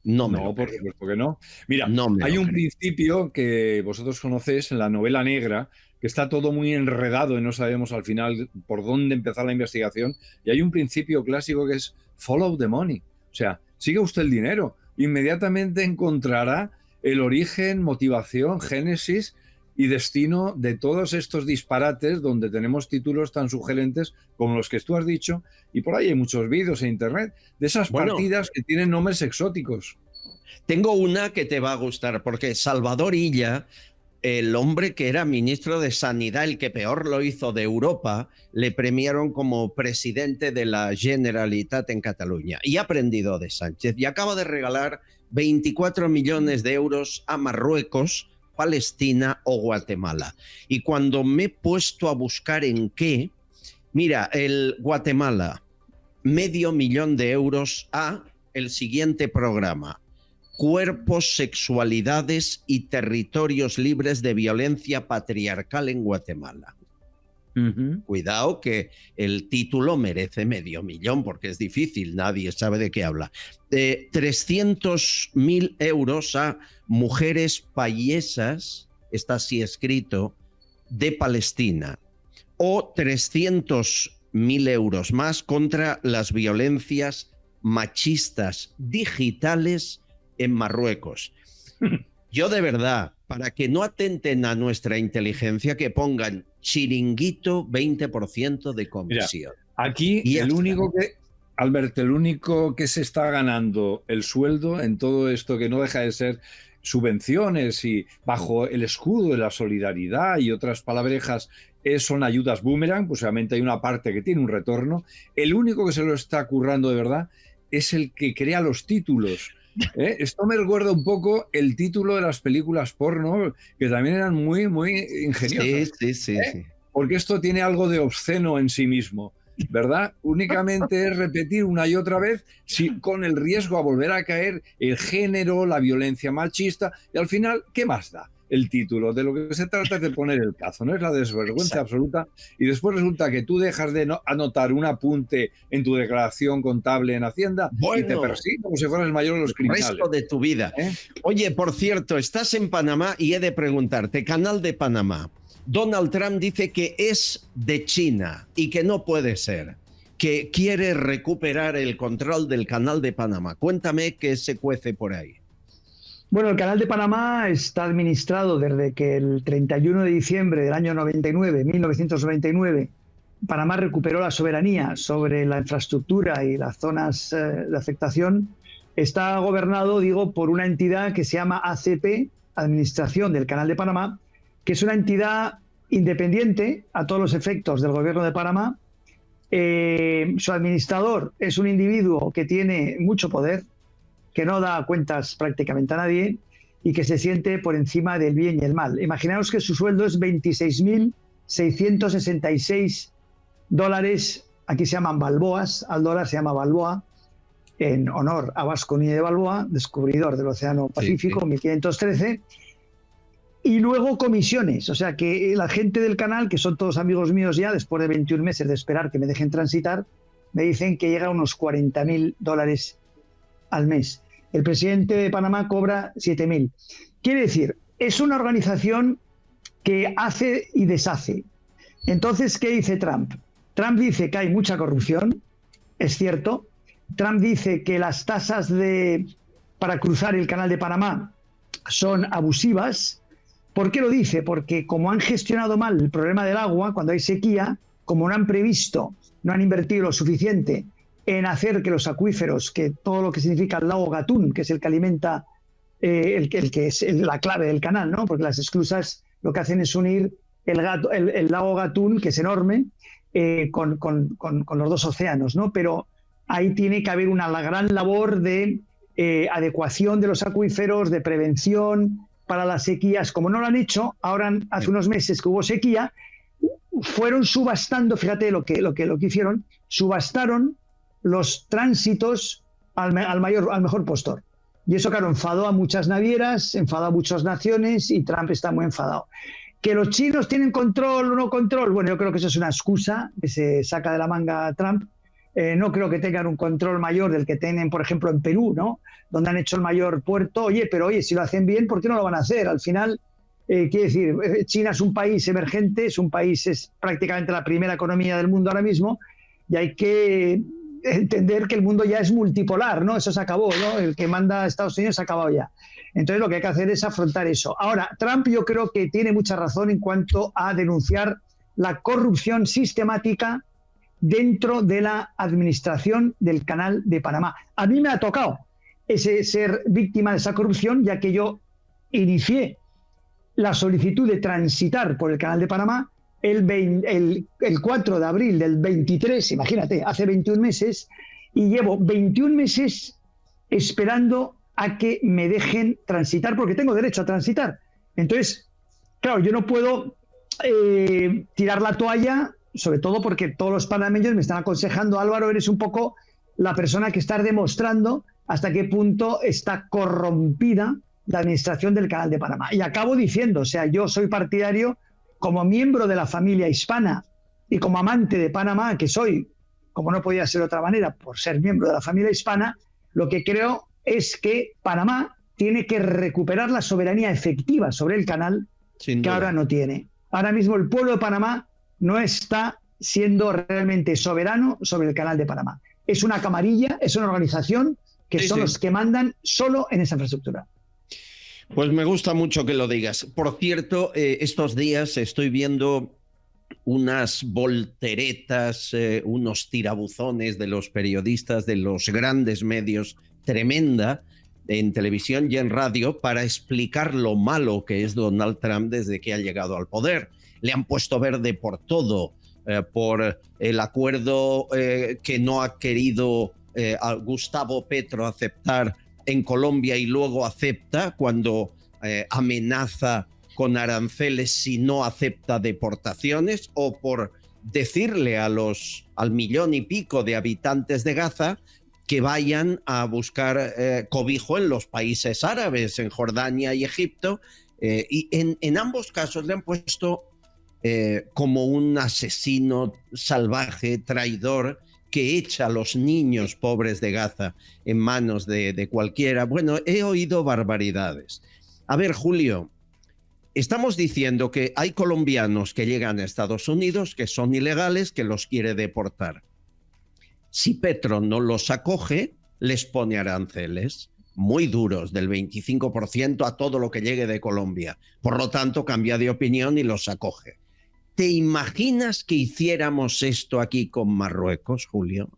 No, por supuesto que no. Mira, hay un principio que vosotros conocéis en la novela negra, que está todo muy enredado y no sabemos al final por dónde empezar la investigación. Y hay un principio clásico que es follow the money. O sea, siga usted el dinero. Inmediatamente encontrará el origen, motivación, génesis y destino de todos estos disparates donde tenemos títulos tan sugerentes como los que tú has dicho, y por ahí hay muchos vídeos en internet de esas partidas que tienen nombres exóticos. Tengo una que te va a gustar, porque Salvador Illa, el hombre que era ministro de Sanidad, el que peor lo hizo de Europa, le premiaron como presidente de la Generalitat en Cataluña, y ha aprendido de Sánchez, y acaba de regalar 24 millones de euros a Marruecos, Palestina o Guatemala. Y cuando me he puesto a buscar en qué, mira, el Guatemala, 500.000 de euros a el siguiente programa: Cuerpos, Sexualidades y Territorios Libres de Violencia Patriarcal en Guatemala. Cuidado que el título merece 500.000 porque es difícil, nadie sabe de qué habla. 300.000 euros a Mujeres Payesas, está así escrito, de Palestina, o 300.000 euros más contra las violencias machistas digitales en Marruecos. Yo de verdad, para que no atenten a nuestra inteligencia, que pongan chiringuito 20% de comisión. Mira, aquí el único que se está ganando el sueldo en todo esto, que no deja de ser subvenciones y bajo el escudo de la solidaridad y otras palabrejas, son ayudas boomerang, pues obviamente hay una parte que tiene un retorno. El único que se lo está currando de verdad es el que crea los títulos. Esto me recuerda un poco el título de las películas porno, que también eran muy, muy ingeniosas. Sí. porque esto tiene algo de obsceno en sí mismo, ¿verdad? Únicamente es repetir una y otra vez con el riesgo a volver a caer el género, la violencia machista, y al final, ¿qué más da? El título, de lo que se trata es de poner el cazo, no es la desvergüenza absoluta, y después resulta que tú dejas de anotar un apunte en tu declaración contable en Hacienda y te persiguen como si fueras el mayor de los criminales. El resto de tu vida. Oye, por cierto, estás en Panamá y he de preguntarte, Canal de Panamá. Donald Trump dice que es de China y que no puede ser, que quiere recuperar el control del Canal de Panamá. Cuéntame qué se cuece por ahí. Bueno, el Canal de Panamá está administrado desde que el 31 de diciembre del año 1999, Panamá recuperó la soberanía sobre la infraestructura y las zonas de afectación. Está gobernado, digo, por una entidad que se llama ACP, Administración del Canal de Panamá, que es una entidad independiente a todos los efectos del gobierno de Panamá. Su administrador es un individuo que tiene mucho poder, que no da cuentas prácticamente a nadie y que se siente por encima del bien y el mal. Imaginaos que su sueldo es $26.666, aquí se llaman balboas, al dólar se llama balboa, en honor a Vasco Núñez de Balboa, descubridor del Océano Pacífico, 1513, y luego comisiones, o sea que la gente del canal, que son todos amigos míos ya, después de 21 meses de esperar que me dejen transitar, me dicen que llega a unos $40.000 al mes. El presidente de Panamá cobra 7.000. Quiere decir, es una organización que hace y deshace. Entonces, ¿qué dice Trump? Trump dice que hay mucha corrupción, es cierto. Trump dice que las tasas para cruzar el Canal de Panamá son abusivas. ¿Por qué lo dice? Porque como han gestionado mal el problema del agua, cuando hay sequía, como no han previsto, no han invertido lo suficiente en hacer que los acuíferos, que todo lo que significa el lago Gatún, que es el que alimenta, el que es la clave del canal, ¿no? Porque las esclusas lo que hacen es unir el lago Gatún, que es enorme, con los dos océanos, ¿no? Pero ahí tiene que haber una gran labor de adecuación de los acuíferos, de prevención para las sequías. Como no lo han hecho, ahora hace unos meses que hubo sequía, fueron subastando, fíjate lo que hicieron, subastaron los tránsitos al mejor postor. Y eso, claro, enfadó a muchas navieras, enfadó a muchas naciones y Trump está muy enfadado. ¿Que los chinos tienen control o no control? Bueno, yo creo que eso es una excusa que se saca de la manga Trump. No creo que tengan un control mayor del que tienen, por ejemplo, en Perú, ¿no? Donde han hecho el mayor puerto. Pero si lo hacen bien, ¿por qué no lo van a hacer? Al final, quiere decir, China es un país emergente, es prácticamente la primera economía del mundo ahora mismo, y hay que entender que el mundo ya es multipolar, ¿no? Eso se acabó, ¿no? El que manda a Estados Unidos se ha acabado ya. Entonces lo que hay que hacer es afrontar eso. Ahora, Trump yo creo que tiene mucha razón en cuanto a denunciar la corrupción sistemática dentro de la administración del Canal de Panamá. A mí me ha tocado ser víctima de esa corrupción, ya que yo inicié la solicitud de transitar por el Canal de Panamá el 4 de abril del 23, imagínate, hace 21 meses, y llevo 21 meses esperando a que me dejen transitar, porque tengo derecho a transitar. Entonces, claro, yo no puedo tirar la toalla, sobre todo porque todos los panameños me están aconsejando: Álvaro, eres un poco la persona que estás demostrando hasta qué punto está corrompida la administración del Canal de Panamá. Y acabo diciendo, o sea, yo soy partidario, como miembro de la familia hispana y como amante de Panamá, que soy, como no podía ser de otra manera, por ser miembro de la familia hispana, lo que creo es que Panamá tiene que recuperar la soberanía efectiva sobre el canal que ahora no tiene. Ahora mismo el pueblo de Panamá no está siendo realmente soberano sobre el Canal de Panamá. Es una camarilla, es una organización que son los que mandan solo en esa infraestructura. Pues me gusta mucho que lo digas. Por cierto, estos días estoy viendo unas volteretas, unos tirabuzones de los periodistas de los grandes medios, tremenda, en televisión y en radio, para explicar lo malo que es Donald Trump desde que ha llegado al poder. Le han puesto verde por todo, por el acuerdo que no ha querido a Gustavo Petro aceptar en Colombia y luego acepta cuando amenaza con aranceles si no acepta deportaciones, o por decirle al 1,5 millones de habitantes de Gaza que vayan a buscar cobijo en los países árabes, en Jordania y Egipto. Y en ambos casos le han puesto como un asesino salvaje, traidor, que echa a los niños pobres de Gaza en manos de cualquiera. Bueno, he oído barbaridades. A ver, Julio, estamos diciendo que hay colombianos que llegan a Estados Unidos, que son ilegales, que los quiere deportar. Si Petro no los acoge, les pone aranceles muy duros, del 25% a todo lo que llegue de Colombia. Por lo tanto, cambia de opinión y los acoge. ¿Te imaginas que hiciéramos esto aquí con Marruecos, Julio?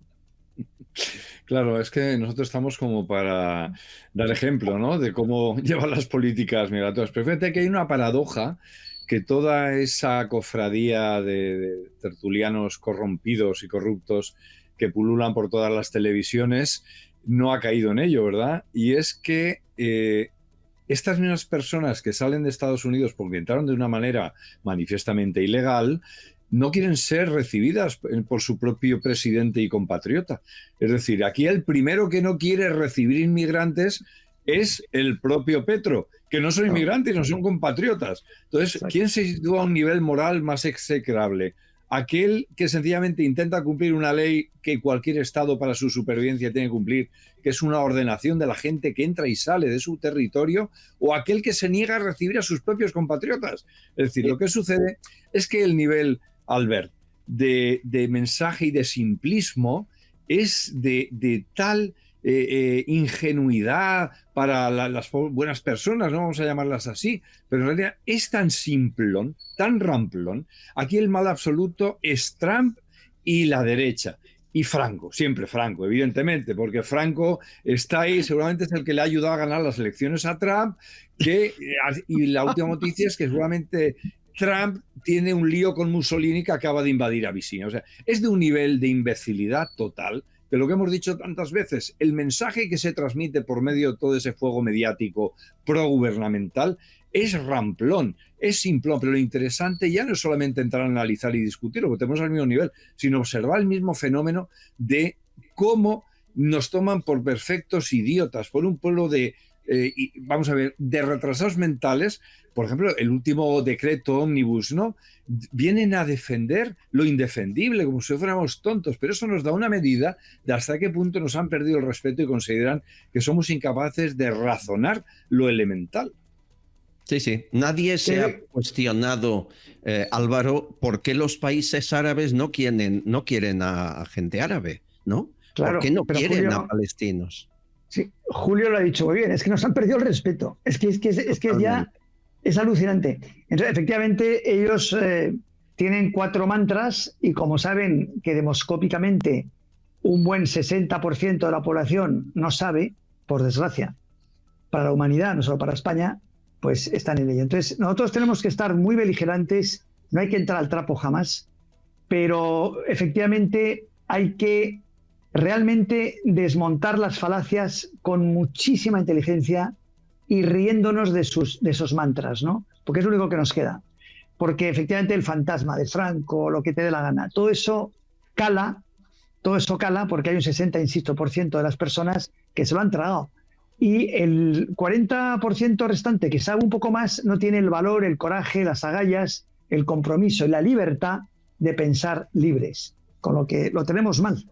Claro, es que nosotros estamos como para dar ejemplo, ¿no?, de cómo llevan las políticas migratorias. Pero fíjate que hay una paradoja, que toda esa cofradía de tertulianos corrompidos y corruptos que pululan por todas las televisiones no ha caído en ello, ¿verdad? Y es que estas mismas personas que salen de Estados Unidos porque entraron de una manera manifiestamente ilegal, no quieren ser recibidas por su propio presidente y compatriota. Es decir, aquí el primero que no quiere recibir inmigrantes es el propio Petro, que no son inmigrantes, no son compatriotas. Entonces, ¿quién se sitúa a un nivel moral más execrable? Aquel que sencillamente intenta cumplir una ley que cualquier Estado para su supervivencia tiene que cumplir, que es una ordenación de la gente que entra y sale de su territorio, o aquel que se niega a recibir a sus propios compatriotas. Es decir, lo que sucede es que el nivel, Albert, de mensaje y de simplismo es de tal ingenuidad para las buenas personas, no vamos a llamarlas así, pero en realidad es tan simplón, tan ramplón. Aquí el mal absoluto es Trump y la derecha. Y Franco, siempre Franco, evidentemente, porque Franco está ahí, seguramente es el que le ha ayudado a ganar las elecciones a Trump, y la última noticia es que seguramente Trump tiene un lío con Mussolini que acaba de invadir Abisinia. O sea, es de un nivel de imbecilidad total. De lo que hemos dicho tantas veces, el mensaje que se transmite por medio de todo ese fuego mediático progubernamental es ramplón, es simplón, pero lo interesante ya no es solamente entrar a analizar y discutir, lo que tenemos al mismo nivel, sino observar el mismo fenómeno de cómo nos toman por perfectos idiotas, por un pueblo de retrasados mentales. Por ejemplo, el último decreto ómnibus, ¿no?, vienen a defender lo indefendible, como si fuéramos tontos, pero eso nos da una medida de hasta qué punto nos han perdido el respeto y consideran que somos incapaces de razonar lo elemental. Sí, sí. Nadie se ha cuestionado, Álvaro, por qué los países árabes no quieren a gente árabe, ¿no? Claro, ¿por qué no quieren Julio, a palestinos? Sí, Julio lo ha dicho muy bien, es que nos han perdido el respeto. Es que ya es alucinante. Entonces, efectivamente, ellos tienen 4 mantras y como saben que demoscópicamente un buen 60% de la población no sabe, por desgracia, para la humanidad, no solo para España, pues están en ello. Entonces, nosotros tenemos que estar muy beligerantes, no hay que entrar al trapo jamás, pero efectivamente hay que realmente desmontar las falacias con muchísima inteligencia y riéndonos de esos mantras, ¿no? Porque es lo único que nos queda. Porque efectivamente el fantasma de Franco, lo que te dé la gana, todo eso cala porque hay un 60% de las personas que se lo han tragado. Y el 40% restante, que sabe un poco más, no tiene el valor, el coraje, las agallas, el compromiso y la libertad de pensar libres. Con lo que lo tenemos mal.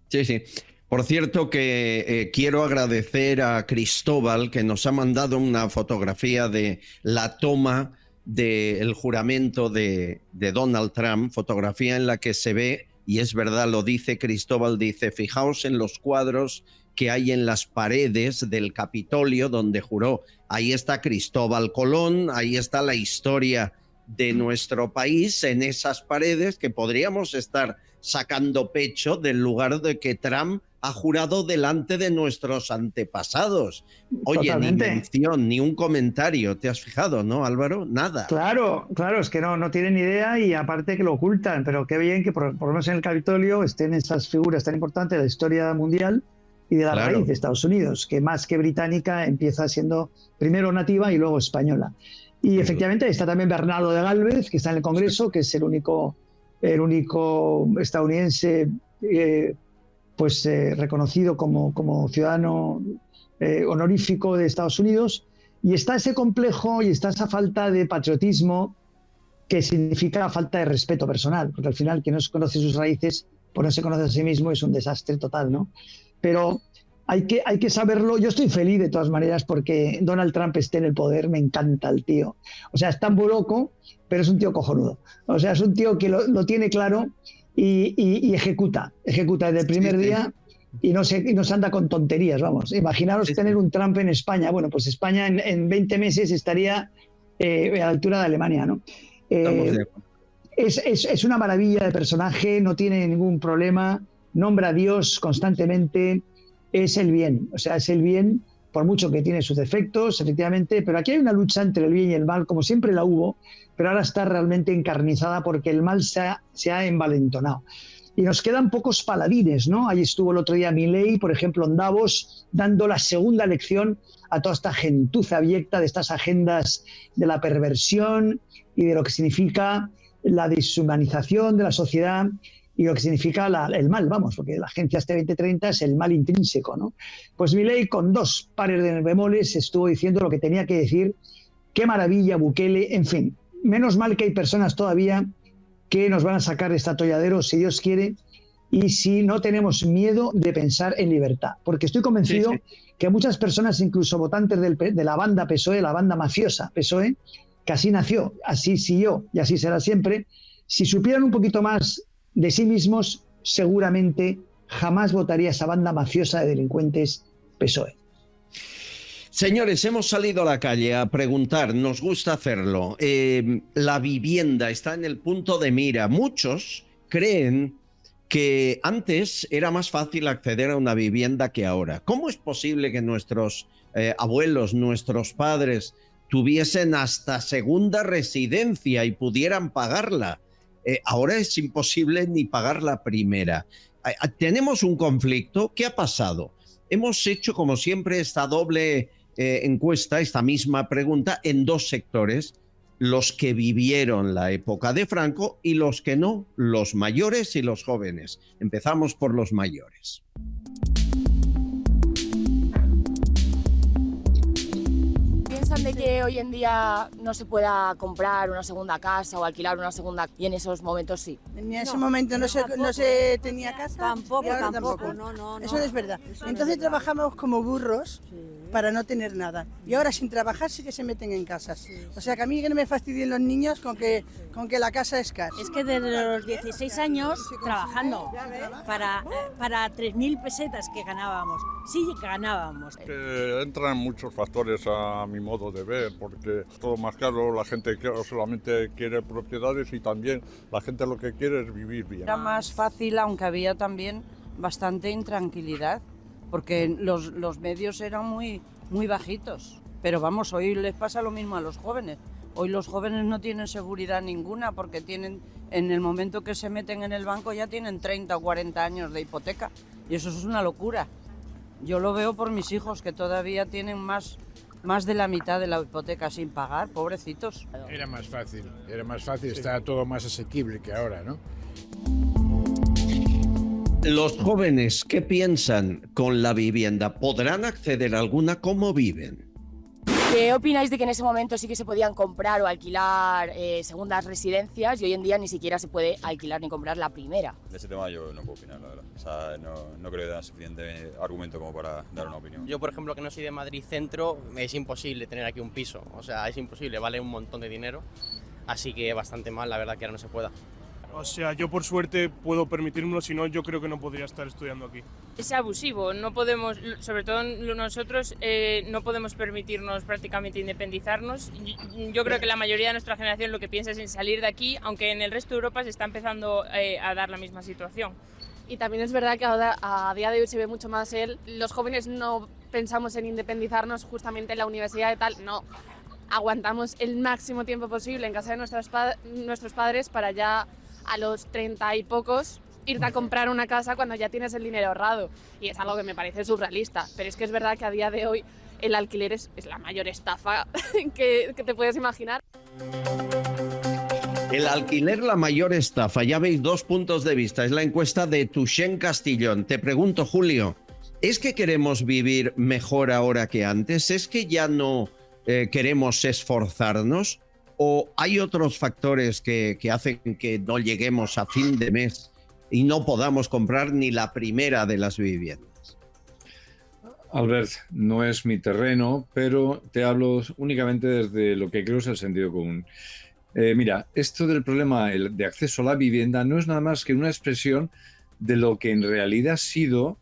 Sí, sí. Por cierto que quiero agradecer a Cristóbal, que nos ha mandado una fotografía de la toma del juramento de Donald Trump, fotografía en la que se ve, y es verdad, lo dice Cristóbal, dice, fijaos en los cuadros que hay en las paredes del Capitolio donde juró. Ahí está Cristóbal Colón, ahí está la historia de nuestro país en esas paredes, que podríamos estar sacando pecho del lugar de que Trump ha jurado delante de nuestros antepasados. Oye, Totalmente. Ni mención, ni un comentario, ¿te has fijado, no, Álvaro? Nada. Claro, es que no tienen idea y aparte que lo ocultan, pero qué bien que por lo menos en el Capitolio estén esas figuras tan importantes de la historia mundial y de la Claro. raíz de Estados Unidos, que más que británica empieza siendo primero nativa y luego española. Y efectivamente está también Bernardo de Gálvez, que está en el Congreso, que es el único estadounidense reconocido como ciudadano honorífico de Estados Unidos. Y está ese complejo y está esa falta de patriotismo que significa falta de respeto personal, porque al final quien no conoce sus raíces, pues no se conoce a sí mismo, es un desastre total, ¿no? Pero hay que saberlo. Yo estoy feliz de todas maneras porque Donald Trump esté en el poder, me encanta el tío. O sea, es tan loco, pero es un tío cojonudo. O sea, es un tío que lo tiene claro y ejecuta desde el primer día. Y no se anda con tonterías, vamos. Imaginaros tener un Trump en España. Bueno, pues España en 20 meses estaría a la altura de Alemania, ¿no? Es una maravilla de personaje, no tiene ningún problema, nombra a Dios constantemente, es el bien. O sea, es el bien, por mucho que tiene sus defectos, efectivamente, pero aquí hay una lucha entre el bien y el mal, como siempre la hubo, pero ahora está realmente encarnizada porque el mal se ha envalentonado. Y nos quedan pocos paladines, ¿no? Ahí estuvo el otro día Milei, por ejemplo, en Davos, dando la segunda lección a toda esta gentuza abyecta de estas agendas de la perversión y de lo que significa la deshumanización de la sociedad y lo que significa el mal, vamos, porque la Agencia 2030 es el mal intrínseco, ¿no? Pues Milei, con 2 pares de bemoles, estuvo diciendo lo que tenía que decir. Qué maravilla, Bukele, en fin. Menos mal que hay personas todavía que nos van a sacar de este atolladero, si Dios quiere, y si no tenemos miedo de pensar en libertad. Porque estoy convencido que muchas personas, incluso votantes de la banda PSOE, la banda mafiosa PSOE, que así nació, así siguió y así será siempre, si supieran un poquito más de sí mismos, seguramente jamás votaría esa banda mafiosa de delincuentes PSOE. Señores, hemos salido a la calle a preguntar, nos gusta hacerlo. La vivienda está en el punto de mira. Muchos creen que antes era más fácil acceder a una vivienda que ahora. ¿Cómo es posible que nuestros abuelos, nuestros padres tuviesen hasta segunda residencia y pudieran pagarla? Ahora es imposible ni pagar la primera. Tenemos un conflicto. ¿Qué ha pasado? Hemos hecho, como siempre, esta doble encuesta, esta misma pregunta, en 2 sectores: los que vivieron la época de Franco y los que no, los mayores y los jóvenes. Empezamos por los mayores. ¿Piensan de que hoy en día no se pueda comprar una segunda casa o alquilar una segunda, y en esos momentos sí? En ese momento no se tenía casa. Tampoco. No. Eso no es verdad. Entonces trabajamos como burros para no tener nada. Y ahora sin trabajar sí que se meten en casas. O sea que a mí que no me fastidien los niños con que la casa es cara. Es que desde los 16 años trabajando para 3.000 pesetas que ganábamos. Sí ganábamos. Que entran muchos factores a mi modo de ver, porque todo más caro, la gente solamente quiere propiedades y también la gente lo que quiere es vivir bien. Era más fácil, aunque había también bastante intranquilidad, porque los medios eran muy bajitos. Pero vamos, hoy les pasa lo mismo a los jóvenes. Hoy los jóvenes no tienen seguridad ninguna porque tienen, en el momento que se meten en el banco ya tienen 30 o 40 años de hipoteca. Y eso es una locura. Yo lo veo por mis hijos, que todavía tienen más de la mitad de la hipoteca sin pagar, pobrecitos. Era más fácil, estaba todo más asequible que ahora, ¿no? Los jóvenes, ¿qué piensan con la vivienda? ¿Podrán acceder a alguna? ¿Cómo viven? ¿Qué opináis de que en ese momento sí que se podían comprar o alquilar segundas residencias y hoy en día ni siquiera se puede alquilar ni comprar la primera? De ese tema yo no puedo opinar, la verdad. O sea, no creo que haya suficiente argumento como para dar una opinión. Yo, por ejemplo, que no soy de Madrid Centro, es imposible tener aquí un piso. O sea, es imposible, vale un montón de dinero. Así que bastante mal, la verdad, que ahora no se pueda. O sea, yo por suerte puedo permitírmelo, si no yo creo que no podría estar estudiando aquí. Es abusivo, no podemos, sobre todo nosotros, no podemos permitirnos prácticamente independizarnos. Yo creo que la mayoría de nuestra generación lo que piensa es en salir de aquí, aunque en el resto de Europa se está empezando a dar la misma situación. Y también es verdad que ahora, a día de hoy se ve mucho más los jóvenes no pensamos en independizarnos justamente en la universidad y tal, no. Aguantamos el máximo tiempo posible en casa de nuestros padres para ya a los 30 y pocos irte a comprar una casa cuando ya tienes el dinero ahorrado. Y es algo que me parece surrealista. Pero es que es verdad que a día de hoy el alquiler es la mayor estafa que te puedes imaginar. El alquiler, la mayor estafa. Ya veis, 2 puntos de vista. Es la encuesta de Tuxén Castillón. Te pregunto, Julio, ¿es que queremos vivir mejor ahora que antes? ¿Es que ya no queremos esforzarnos? ¿O hay otros factores que hacen que no lleguemos a fin de mes y no podamos comprar ni la primera de las viviendas? Albert, no es mi terreno, pero te hablo únicamente desde lo que creo es el sentido común. Mira, esto del problema de acceso a la vivienda no es nada más que una expresión de lo que en realidad ha sido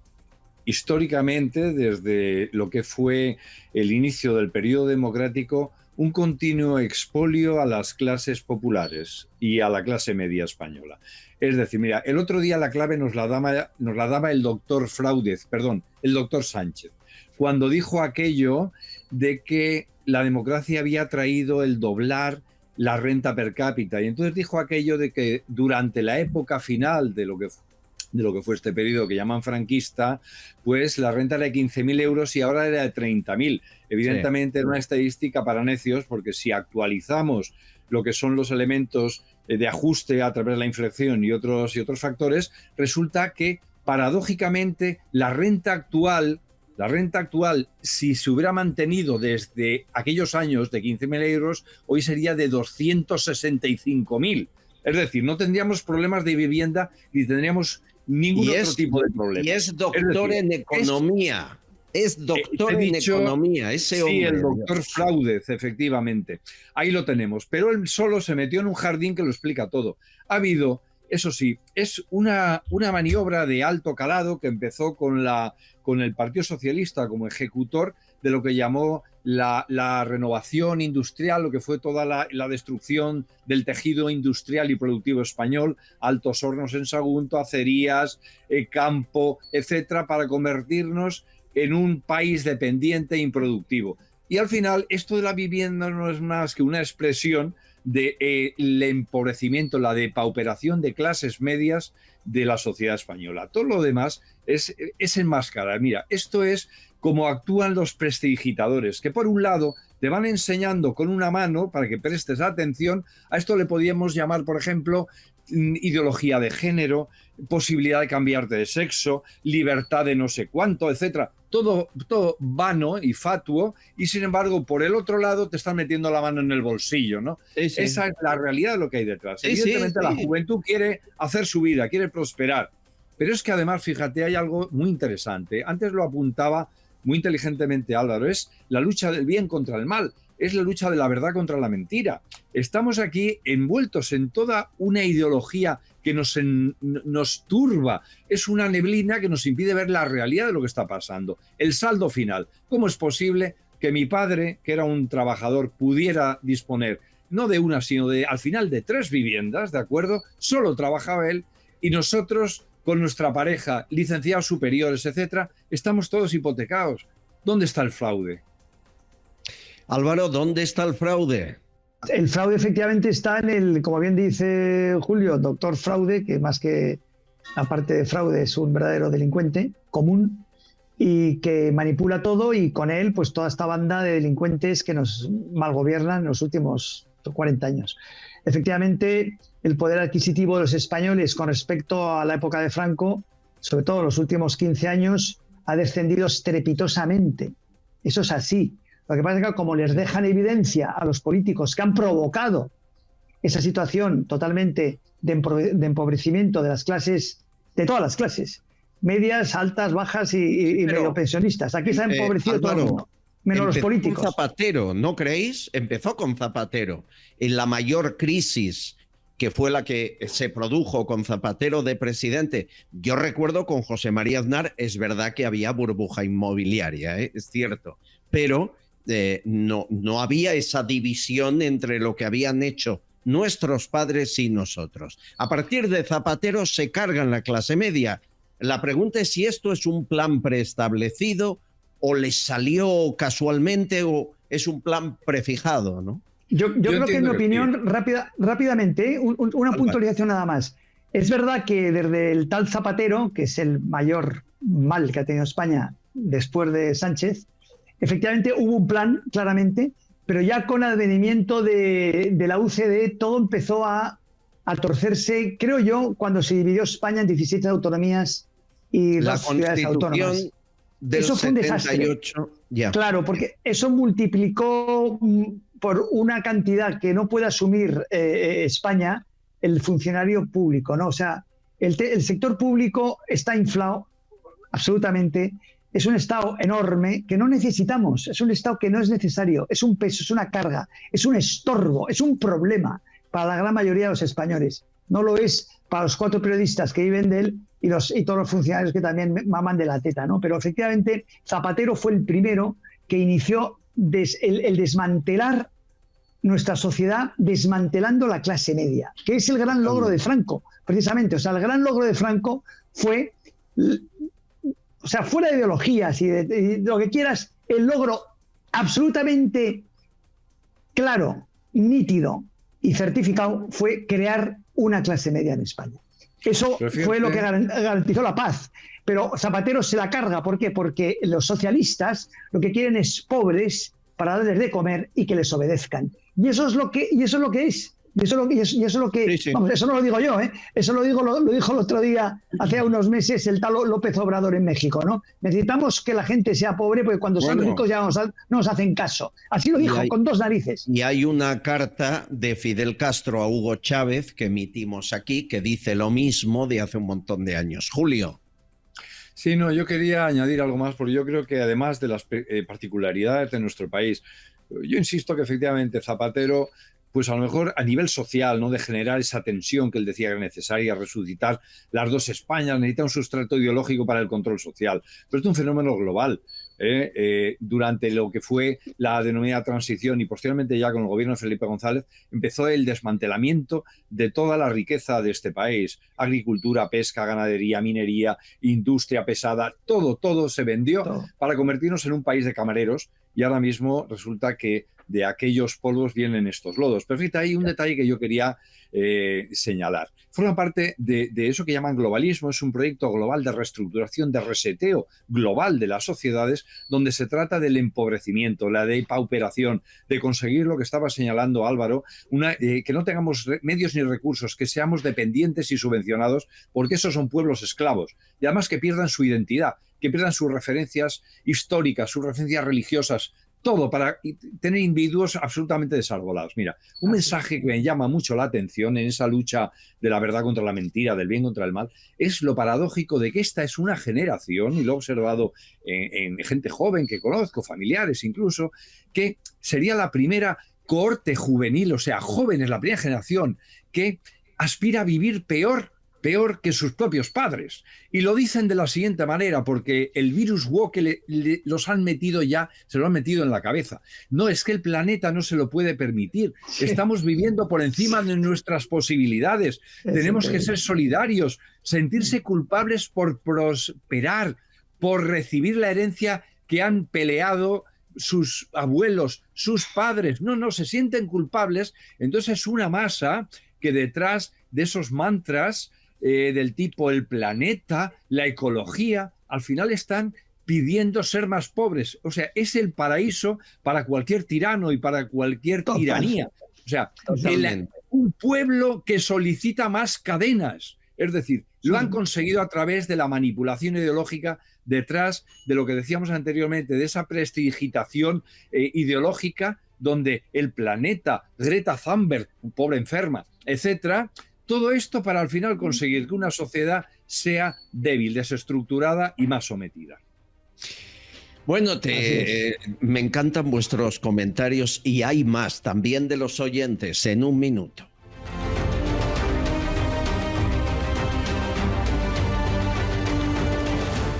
históricamente, desde lo que fue el inicio del periodo democrático, un continuo expolio a las clases populares y a la clase media española. Es decir, mira, el otro día la clave nos la daba el doctor el doctor Sánchez, cuando dijo aquello de que la democracia había traído el doblar la renta per cápita. Y entonces dijo aquello de que durante la época final de lo que fue este periodo que llaman franquista, pues la renta era de 15.000 euros y ahora era de 30.000. Evidentemente era una estadística para necios, porque si actualizamos lo que son los elementos de ajuste a través de la inflación y otros factores, resulta que paradójicamente la renta actual, si se hubiera mantenido desde aquellos años de 15.000 euros, hoy sería de 265.000. Es decir, no tendríamos problemas de vivienda ni tendríamos ningún otro tipo de problema. Y es doctor en economía. Es doctor en economía, ese hombre. Sí, el doctor Fraudez, efectivamente. Ahí lo tenemos. Pero él solo se metió en un jardín que lo explica todo. Ha habido, eso sí, es una maniobra de alto calado que empezó con el Partido Socialista como ejecutor de lo que llamó la renovación industrial, lo que fue toda la destrucción del tejido industrial y productivo español, Altos Hornos en Sagunto, acerías, campo, etcétera, para convertirnos en un país dependiente e improductivo. Y al final, esto de la vivienda no es más que una expresión del empobrecimiento, la depauperación de clases medias de la sociedad española. Todo lo demás es enmascarar. Mira, esto es como actúan los prestidigitadores, que por un lado te van enseñando con una mano para que prestes atención. A esto le podríamos llamar, por ejemplo, ideología de género, posibilidad de cambiarte de sexo, libertad de no sé cuánto, etcétera. Todo vano y fatuo, y sin embargo, por el otro lado te están metiendo la mano en el bolsillo, ¿no? Sí, sí. Esa es la realidad de lo que hay detrás. Evidentemente, la juventud quiere hacer su vida, quiere prosperar. Pero es que además, fíjate, hay algo muy interesante. Antes lo apuntaba muy inteligentemente Álvaro, es la lucha del bien contra el mal, es la lucha de la verdad contra la mentira. Estamos aquí envueltos en toda una ideología que nos turba, es una neblina que nos impide ver la realidad de lo que está pasando. El saldo final, ¿cómo es posible que mi padre, que era un trabajador, pudiera disponer no de una, sino al final de 3 viviendas, ¿de acuerdo? Solo trabajaba él y nosotros, con nuestra pareja, licenciados superiores, etcétera, estamos todos hipotecados. ¿Dónde está el fraude? Álvaro, ¿dónde está el fraude? El fraude efectivamente está como bien dice Julio, doctor Fraude, que más que aparte de fraude es un verdadero delincuente común y que manipula todo, y con él pues toda esta banda de delincuentes que nos malgobiernan en los últimos 40 años. Efectivamente, el poder adquisitivo de los españoles con respecto a la época de Franco, sobre todo en los últimos 15 años, ha descendido estrepitosamente. Eso es así. Lo que pasa es que como les dejan evidencia a los políticos que han provocado esa situación totalmente de empobrecimiento de las clases, de todas las clases, medias, altas, bajas y medio pensionistas. Aquí se ha empobrecido Álvaro, todo el mundo, menos los políticos. Con Zapatero, ¿no creéis? Empezó con Zapatero. En la mayor crisis que fue la que se produjo con Zapatero de presidente. Yo recuerdo con José María Aznar, es verdad que había burbuja inmobiliaria, es cierto, pero no había esa división entre lo que habían hecho nuestros padres y nosotros. A partir de Zapatero se cargan la clase media. La pregunta es si esto es un plan preestablecido o les salió casualmente o es un plan prefijado, ¿no? Yo creo que en mi opinión, rápidamente, una puntualización nada más. Es verdad que desde el tal Zapatero, que es el mayor mal que ha tenido España después de Sánchez, efectivamente hubo un plan, claramente, pero ya con el advenimiento de la UCD todo empezó a torcerse, creo yo, cuando se dividió España en 17 autonomías y la 2 ciudades autónomas. Del eso fue un 78, desastre. ya. Claro, porque eso multiplicó por una cantidad que no puede asumir España el funcionario público, ¿no? O sea, el sector público está inflado absolutamente. Es un Estado enorme que no necesitamos, es un Estado que no es necesario, es un peso, es una carga, es un estorbo, es un problema para la gran mayoría de los españoles. No lo es para los 4 periodistas que viven de él y todos los funcionarios que también maman de la teta, ¿no? Pero efectivamente Zapatero fue el primero que inició el desmantelar nuestra sociedad, desmantelando la clase media, que es el gran logro de Franco, precisamente. O sea, el gran logro de Franco fue... O sea, fuera de ideologías y de lo que quieras, el logro absolutamente claro, nítido y certificado fue crear una clase media en España. Eso fue lo que garantizó la paz. Pero Zapatero se la carga. ¿Por qué? Porque los socialistas lo que quieren es pobres para darles de comer y que les obedezcan. Y eso es lo que es. Y eso es lo que... Sí, sí. Vamos, eso no lo digo yo, ¿eh? Eso lo dijo el otro día, hace unos meses, el tal López Obrador en México, ¿no? Necesitamos que la gente sea pobre porque cuando son ricos ya no nos hacen caso. Así lo dijo, con 2 narices. Y hay una carta de Fidel Castro a Hugo Chávez que emitimos aquí que dice lo mismo de hace un montón de años. Julio. Sí, no, yo quería añadir algo más porque yo creo que además de las particularidades de nuestro país, yo insisto que efectivamente Zapatero... pues a lo mejor a nivel social, ¿no?, de generar esa tensión que él decía que era necesaria, resucitar las 2 Españas, necesita un sustrato ideológico para el control social. Pero es un fenómeno global. Durante lo que fue la denominada transición y posteriormente ya con el gobierno de Felipe González, empezó el desmantelamiento de toda la riqueza de este país. Agricultura, pesca, ganadería, minería, industria pesada, todo se vendió para convertirnos en un país de camareros y ahora mismo resulta que de aquellos polvos vienen estos lodos. Pero fíjate, hay un detalle que yo quería señalar. Forma parte de eso que llaman globalismo, es un proyecto global de reestructuración, de reseteo global de las sociedades, donde se trata del empobrecimiento, la depauperación, de conseguir lo que estaba señalando Álvaro, que no tengamos medios ni recursos, que seamos dependientes y subvencionados, porque esos son pueblos esclavos, y además que pierdan su identidad, que pierdan sus referencias históricas, sus referencias religiosas, todo para tener individuos absolutamente desarbolados. Mira, un mensaje que me llama mucho la atención en esa lucha de la verdad contra la mentira, del bien contra el mal, es lo paradójico de que esta es una generación, y lo he observado en gente joven que conozco, familiares incluso, que sería la primera cohorte juvenil, o sea, jóvenes, la primera generación que aspira a vivir peor que sus propios padres. Y lo dicen de la siguiente manera, porque el virus woke los han metido ya, se lo han metido en la cabeza. No, es que el planeta no se lo puede permitir. Estamos viviendo por encima de nuestras posibilidades. Tenemos que ser solidarios, sentirse culpables por prosperar, por recibir la herencia que han peleado sus abuelos, sus padres. No, se sienten culpables. Entonces es una masa que detrás de esos mantras del tipo el planeta, la ecología, al final están pidiendo ser más pobres. O sea, es el paraíso para cualquier tirano y para cualquier tiranía. O sea, un pueblo que solicita más cadenas. Es decir, lo han conseguido a través de la manipulación ideológica detrás de lo que decíamos anteriormente, de esa prestigitación ideológica donde el planeta, Greta Thunberg, un pobre enferma, etcétera, todo esto para al final conseguir que una sociedad sea débil, desestructurada y más sometida. Bueno, me encantan vuestros comentarios y hay más también de los oyentes en un minuto.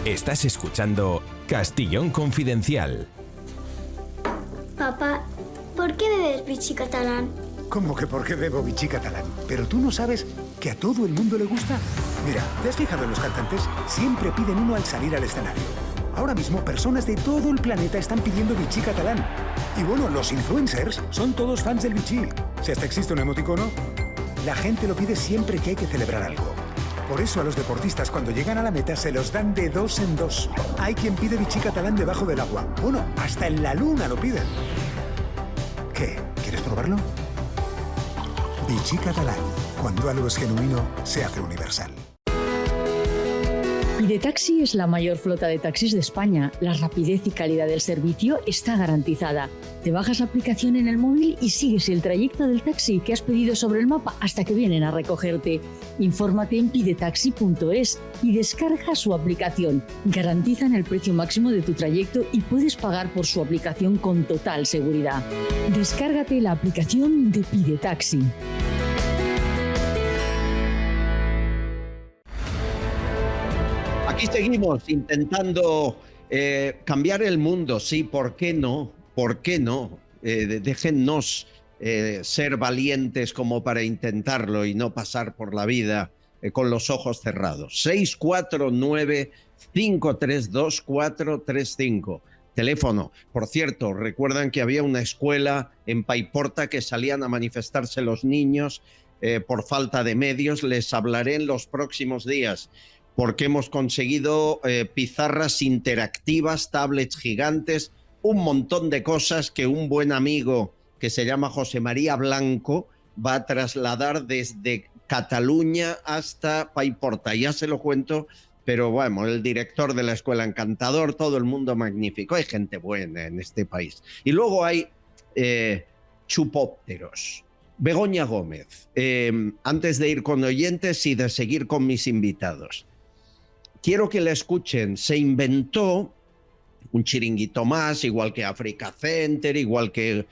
Estás escuchando Castellón Confidencial. Papá, ¿por qué bebes vichy catalán? ¿Cómo que por qué bebo vichy catalán? ¿Pero tú no sabes que a todo el mundo le gusta? Mira, ¿te has fijado en los cantantes? Siempre piden uno al salir al escenario. Ahora mismo personas de todo el planeta están pidiendo vichy catalán. Y bueno, los influencers son todos fans del vichy. Si hasta existe un emoticono. La gente lo pide siempre que hay que celebrar algo. Por eso a los deportistas cuando llegan a la meta se los dan de 2 en 2. Hay quien pide Vichy catalán debajo del agua. Bueno, hasta en la luna lo piden. ¿Qué? ¿Quieres probarlo? Vichy catalán. Cuando algo es genuino, se hace universal. Pidetaxi es la mayor flota de taxis de España. La rapidez y calidad del servicio está garantizada. Te bajas la aplicación en el móvil y sigues el trayecto del taxi que has pedido sobre el mapa hasta que vienen a recogerte. Infórmate en pidetaxi.es y descarga su aplicación. Garantizan el precio máximo de tu trayecto y puedes pagar por su aplicación con total seguridad. Descárgate la aplicación de Pidetaxi. Aquí seguimos intentando cambiar el mundo, sí, ¿por qué no? ¿Por qué no? Déjennos ser valientes como para intentarlo y no pasar por la vida con los ojos cerrados. 649-532-435. Teléfono. Por cierto, recuerdan que había una escuela en Paiporta que salían a manifestarse los niños por falta de medios. Les hablaré en los próximos días, porque hemos conseguido pizarras interactivas, tablets gigantes, un montón de cosas que un buen amigo que se llama José María Blanco va a trasladar desde Cataluña hasta Paiporta. Ya se lo cuento, pero bueno, el director de la escuela encantador, todo el mundo magnífico. Hay gente buena en este país. Y luego hay chupópteros. Begoña Gómez, antes de ir con oyentes y de seguir con mis invitados, quiero que la escuchen. Se inventó un chiringuito más, igual que Africa Center, igual que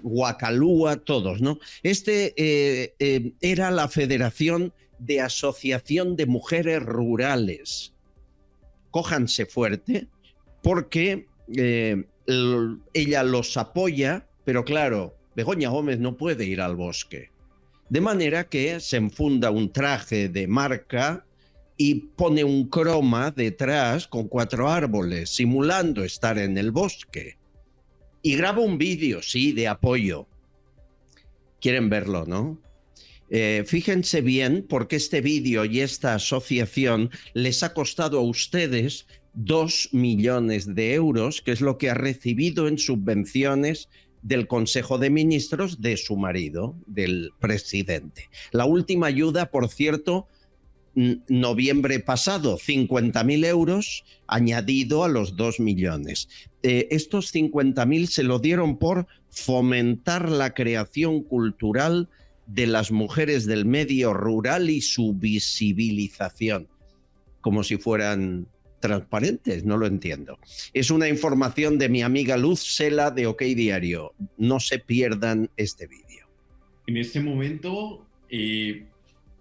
Guacalúa, todos, ¿no? Era la Federación de Asociación de Mujeres Rurales. Cójanse fuerte, porque ella los apoya, pero claro, Begoña Gómez no puede ir al bosque. De manera que se enfunda un traje de marca y pone un croma detrás con 4 árboles, simulando estar en el bosque. Y graba un vídeo, sí, de apoyo. Quieren verlo, ¿no? Fíjense bien, porque este vídeo y esta asociación les ha costado a ustedes 2 millones de euros, que es lo que ha recibido en subvenciones del Consejo de Ministros de su marido, del presidente. La última ayuda, por cierto, noviembre pasado, 50.000 euros añadido a los 2 millones. Estos 50.000 se lo dieron por fomentar la creación cultural de las mujeres del medio rural y su visibilización, como si fueran transparentes, no lo entiendo. Es una información de mi amiga Luz Sela de OK Diario. No se pierdan este vídeo. En este momento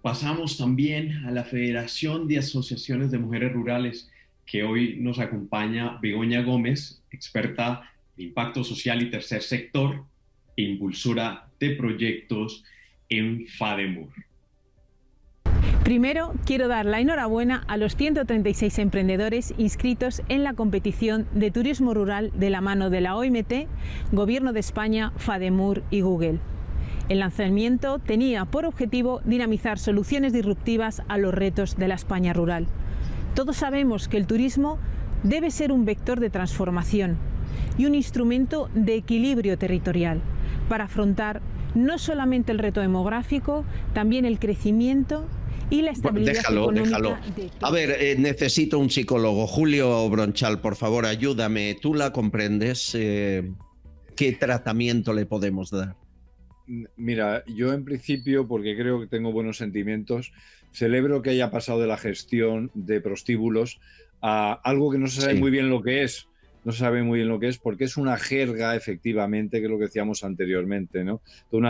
pasamos también a la Federación de Asociaciones de Mujeres Rurales, que hoy nos acompaña Begoña Gómez, experta de impacto social y tercer sector e impulsora de proyectos en FADEMUR. Primero, quiero dar la enhorabuena a los 136 emprendedores inscritos en la competición de turismo rural de la mano de la OMT, Gobierno de España, FADEMUR y Google. El lanzamiento tenía por objetivo dinamizar soluciones disruptivas a los retos de la España rural. Todos sabemos que el turismo debe ser un vector de transformación y un instrumento de equilibrio territorial para afrontar no solamente el reto demográfico, también el crecimiento y la estabilidad económica. A ver, necesito un psicólogo. Julio Bronchal, por favor, ayúdame. ¿Tú la comprendes? ¿Qué tratamiento le podemos dar? Mira, yo en principio, porque creo que tengo buenos sentimientos, celebro que haya pasado de la gestión de prostíbulos a algo que no se sabe muy bien lo que es. No se sabe muy bien lo que es, porque es una jerga, efectivamente, que es lo que decíamos anteriormente, ¿no? Un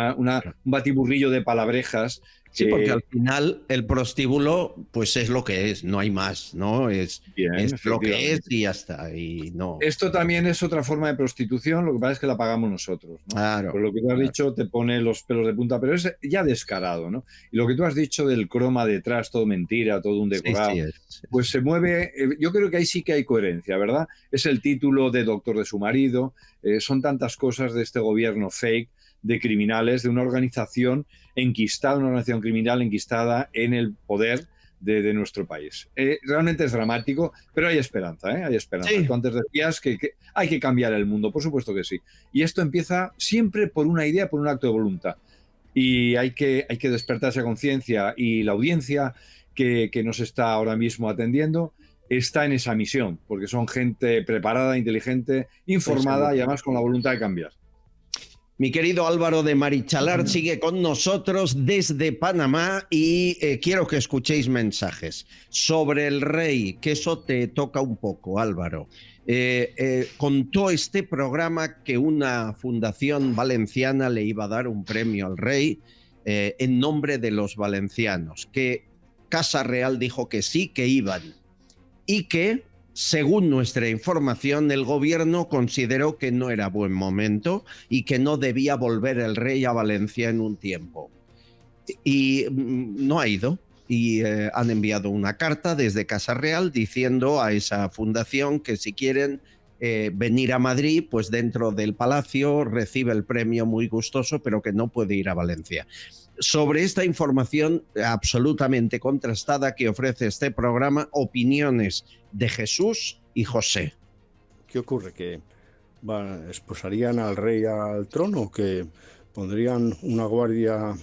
batiburrillo de palabrejas. Sí, porque al final el prostíbulo pues es lo que es, no hay más, ¿no? Es lo que es y ya está. Y no. Esto también es otra forma de prostitución, lo que pasa es que la pagamos nosotros, ¿no? Claro. Por lo que tú has dicho te pone los pelos de punta, pero es ya descarado, ¿no? Y lo que tú has dicho del croma detrás, todo mentira, todo un decorado, pues se mueve. Yo creo que ahí sí que hay coherencia, ¿verdad? Es el título de doctor de su marido, son tantas cosas de este gobierno fake, de criminales, de una organización enquistada, una organización criminal enquistada en el poder de nuestro país. Realmente es dramático, pero hay esperanza, ¿eh? Hay esperanza. Sí. Tú antes decías que hay que cambiar el mundo, por supuesto que sí. Y esto empieza siempre por una idea, por un acto de voluntad. Y hay que despertar esa conciencia, y la audiencia que nos está ahora mismo atendiendo está en esa misión, porque son gente preparada, inteligente, informada y además con la voluntad de cambiar. Mi querido Álvaro de Marichalar sigue con nosotros desde Panamá y quiero que escuchéis mensajes sobre el rey, que eso te toca un poco, Álvaro. Contó este programa que una fundación valenciana le iba a dar un premio al rey en nombre de los valencianos, que Casa Real dijo que sí, que iban, y que, según nuestra información, el gobierno consideró que no era buen momento y que no debía volver el rey a Valencia en un tiempo. Y no ha ido. Y han enviado una carta desde Casa Real diciendo a esa fundación que si quieren venir a Madrid, pues dentro del palacio recibe el premio muy gustoso, pero que no puede ir a Valencia. Sobre esta información absolutamente contrastada que ofrece este programa, opiniones de Jesús y José. ¿Qué ocurre? ¿Que expulsarían al rey al trono? ¿Que pondrían una guardia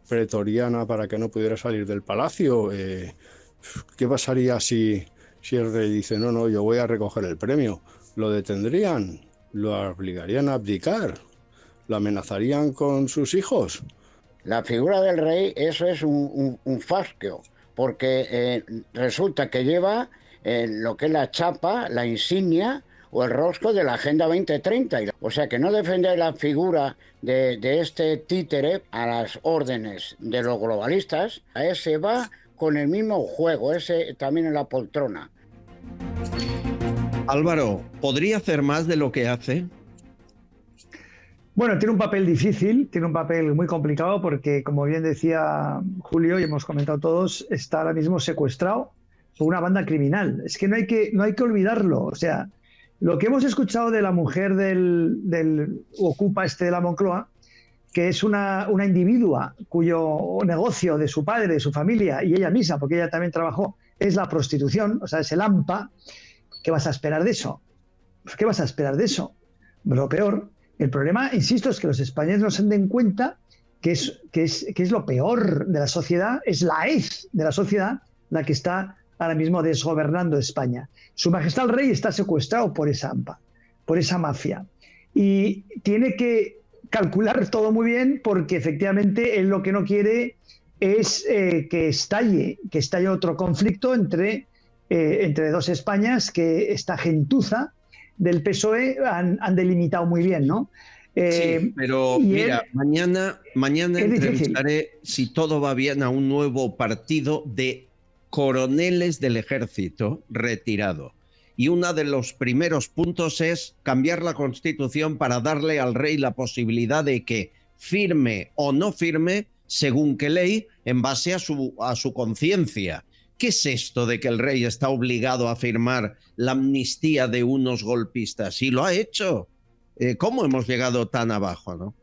pretoriana para que no pudiera salir del palacio? ¿Qué pasaría si el rey dice no, yo voy a recoger el premio? ¿Lo detendrían? ¿Lo obligarían a abdicar? ¿Lo amenazarían con sus hijos? La figura del rey, eso es un fascio, porque resulta que lleva lo que es la chapa, la insignia o el rosco de la Agenda 2030. O sea que no defender la figura de este títere a las órdenes de los globalistas, a ese va con el mismo juego, ese también en la poltrona. Álvaro, ¿podría hacer más de lo que hace? Bueno, tiene un papel difícil, tiene un papel muy complicado porque, como bien decía Julio y hemos comentado todos, está ahora mismo secuestrado por una banda criminal. Es que no hay que olvidarlo. O sea, lo que hemos escuchado de la mujer del ocupa de la Moncloa, que es una individua cuyo negocio de su padre, de su familia y ella misma, porque ella también trabajó, es la prostitución, o sea, es el AMPA. ¿Qué vas a esperar de eso? ¿Qué vas a esperar de eso? Lo peor. El problema, insisto, es que los españoles no se den cuenta que es lo peor de la sociedad, es la hez de la sociedad la que está ahora mismo desgobernando España. Su Majestad el Rey está secuestrado por esa AMPA, por esa mafia. Y tiene que calcular todo muy bien porque efectivamente él lo que no quiere es que estalle otro conflicto entre dos Españas, que esta gentuza del PSOE han delimitado muy bien, ¿no? Sí, pero mira, mañana entrevistaré, si todo va bien, a un nuevo partido de coroneles del ejército retirado. Y uno de los primeros puntos es cambiar la Constitución para darle al rey la posibilidad de que firme o no firme, según qué ley, en base a su conciencia. ¿Qué es esto de que el rey está obligado a firmar la amnistía de unos golpistas? Y lo ha hecho. ¿Cómo hemos llegado tan abajo, no?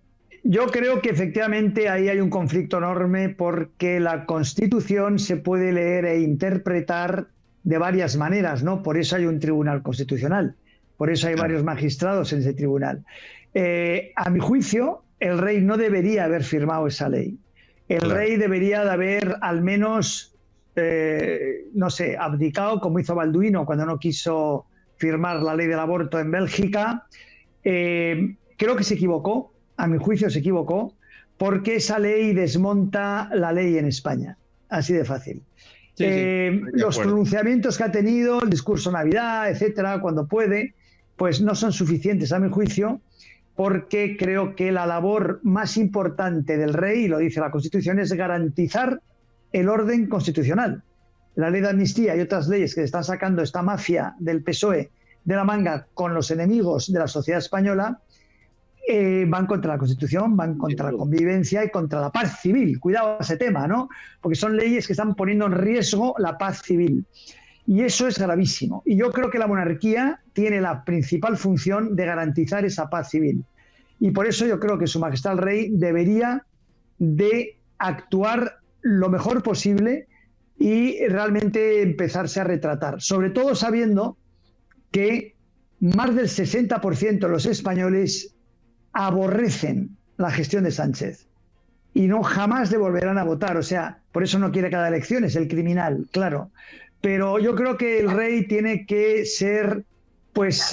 Yo creo que efectivamente ahí hay un conflicto enorme porque la Constitución se puede leer e interpretar de varias maneras, ¿no? Por eso hay un tribunal constitucional, por eso hay varios magistrados en ese tribunal. A mi juicio, el rey no debería haber firmado esa ley. El rey debería de haber al menos no sé, abdicado, como hizo Balduino cuando no quiso firmar la ley del aborto en Bélgica. Creo que se equivocó, a mi juicio se equivocó, porque esa ley desmonta la ley en España, así de fácil. Los pronunciamientos que ha tenido, el discurso Navidad, etcétera, cuando puede, pues no son suficientes a mi juicio, porque creo que la labor más importante del rey, y lo dice la Constitución, es garantizar el orden constitucional. La ley de amnistía y otras leyes que están sacando esta mafia del PSOE de la manga con los enemigos de la sociedad española van contra la Constitución, van contra la convivencia y contra la paz civil. Cuidado ese tema, ¿no? Porque son leyes que están poniendo en riesgo la paz civil. Y eso es gravísimo. Y yo creo que la monarquía tiene la principal función de garantizar esa paz civil. Y por eso yo creo que Su Majestad el Rey debería de actuar lo mejor posible y realmente empezarse a retratar, sobre todo sabiendo que más del 60% de los españoles aborrecen la gestión de Sánchez y no jamás le volverán a votar. O sea, por eso no quiere cada elección, es el criminal, claro. Pero yo creo que el rey tiene que ser, pues,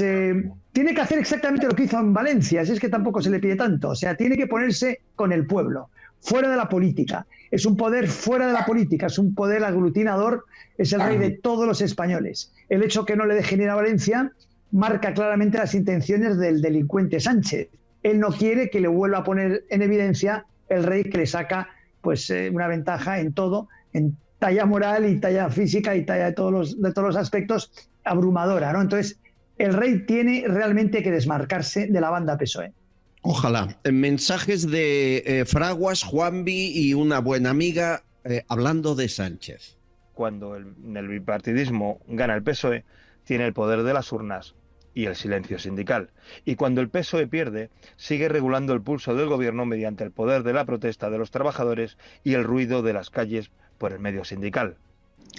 tiene que hacer exactamente lo que hizo en Valencia, si es que tampoco se le pide tanto. O sea, tiene que ponerse con el pueblo, fuera de la política. Es un poder fuera de la política, es un poder aglutinador, es el rey de todos los españoles. El hecho que no le dejen ir a Valencia marca claramente las intenciones del delincuente Sánchez. Él no quiere que le vuelva a poner en evidencia el rey, que le saca pues una ventaja en todo, en talla moral y talla física y talla de todos los aspectos, abrumadora, ¿no? Entonces, el rey tiene realmente que desmarcarse de la banda PSOE. Ojalá. Mensajes de Fraguas, Juanvi y una buena amiga hablando de Sánchez. Cuando el bipartidismo gana el PSOE, tiene el poder de las urnas y el silencio sindical. Y cuando el PSOE pierde, sigue regulando el pulso del gobierno mediante el poder de la protesta de los trabajadores y el ruido de las calles por el medio sindical.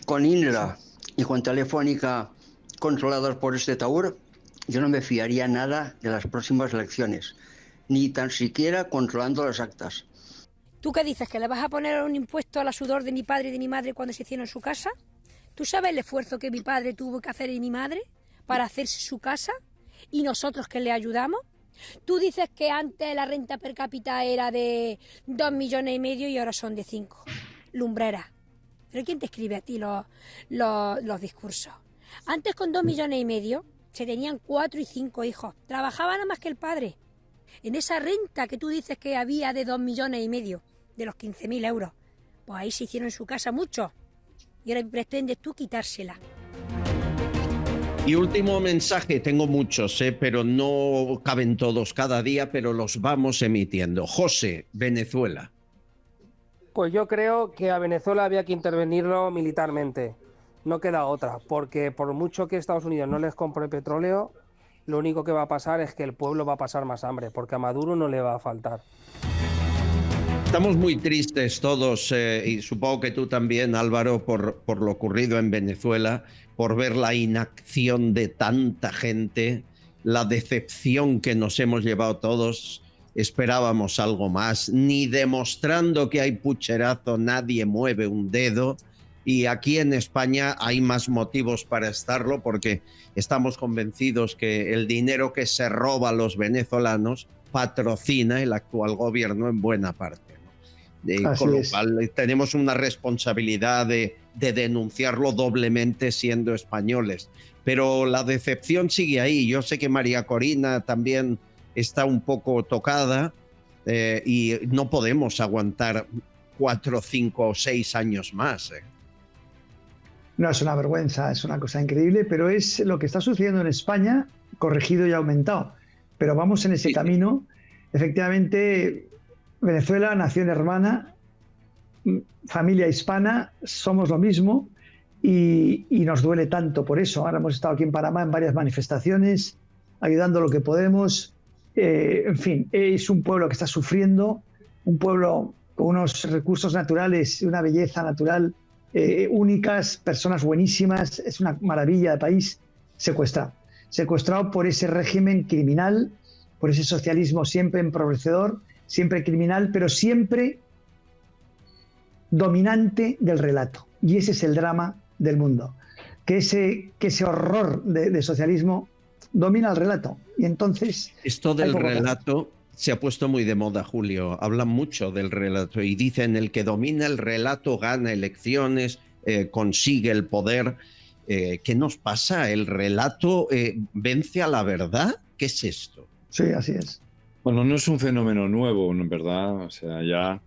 Con Indra y con Telefónica controlados por este taur, yo no me fiaría nada de las próximas elecciones, ni tan siquiera controlando las actas. ¿Tú qué dices? ¿Que le vas a poner un impuesto al sudor de mi padre y de mi madre cuando se hicieron su casa? ¿Tú sabes el esfuerzo que mi padre tuvo que hacer y mi madre para hacerse su casa? ¿Y nosotros que le ayudamos? Tú dices que antes la renta per cápita era de 2,5 millones y ahora son de 5. Lumbrera. ¿Pero quién te escribe a ti los discursos? Antes con 2,5 millones se tenían 4 y 5 hijos. Trabajaban nada más que el padre. En esa renta que tú dices que había de 2,5 millones, de los 15.000 euros, pues ahí se hicieron su casa muchos. Y ahora pretendes tú quitársela. Y último mensaje, tengo muchos, pero no caben todos cada día, pero los vamos emitiendo. José, Venezuela. Pues yo creo que a Venezuela había que intervenirlo militarmente. No queda otra, porque por mucho que Estados Unidos no les compre petróleo, lo único que va a pasar es que el pueblo va a pasar más hambre, porque a Maduro no le va a faltar. Estamos muy tristes todos, y supongo que tú también, Álvaro, por lo ocurrido en Venezuela, por ver la inacción de tanta gente, la decepción que nos hemos llevado todos. Esperábamos algo más, ni demostrando que hay pucherazo, nadie mueve un dedo. Y aquí en España hay más motivos para estarlo, porque estamos convencidos que el dinero que se roba a los venezolanos patrocina el actual gobierno en buena parte, ¿no? Con lo cual tenemos una responsabilidad de denunciarlo doblemente siendo españoles. Pero la decepción sigue ahí. Yo sé que María Corina también está un poco tocada y no podemos aguantar 4, 5 o 6 años más. No, es una vergüenza, es una cosa increíble, pero es lo que está sucediendo en España, corregido y aumentado. Pero vamos en ese camino. Efectivamente, Venezuela, nación hermana, familia hispana, somos lo mismo y nos duele tanto por eso. Ahora hemos estado aquí en Panamá en varias manifestaciones, ayudando lo que podemos. En fin, es un pueblo que está sufriendo, un pueblo con unos recursos naturales y una belleza natural únicas, personas buenísimas, es una maravilla de país, secuestrado por ese régimen criminal, por ese socialismo siempre empobrecedor, siempre criminal, pero siempre dominante del relato. Y ese es el drama del mundo, que ese horror de socialismo domina el relato. Y entonces esto del relato se ha puesto muy de moda, Julio. Hablan mucho del relato y dicen el que domina el relato gana elecciones, consigue el poder. ¿Qué nos pasa? ¿El relato vence a la verdad? ¿Qué es esto? Sí, así es. Bueno, no es un fenómeno nuevo, en verdad. O sea, ya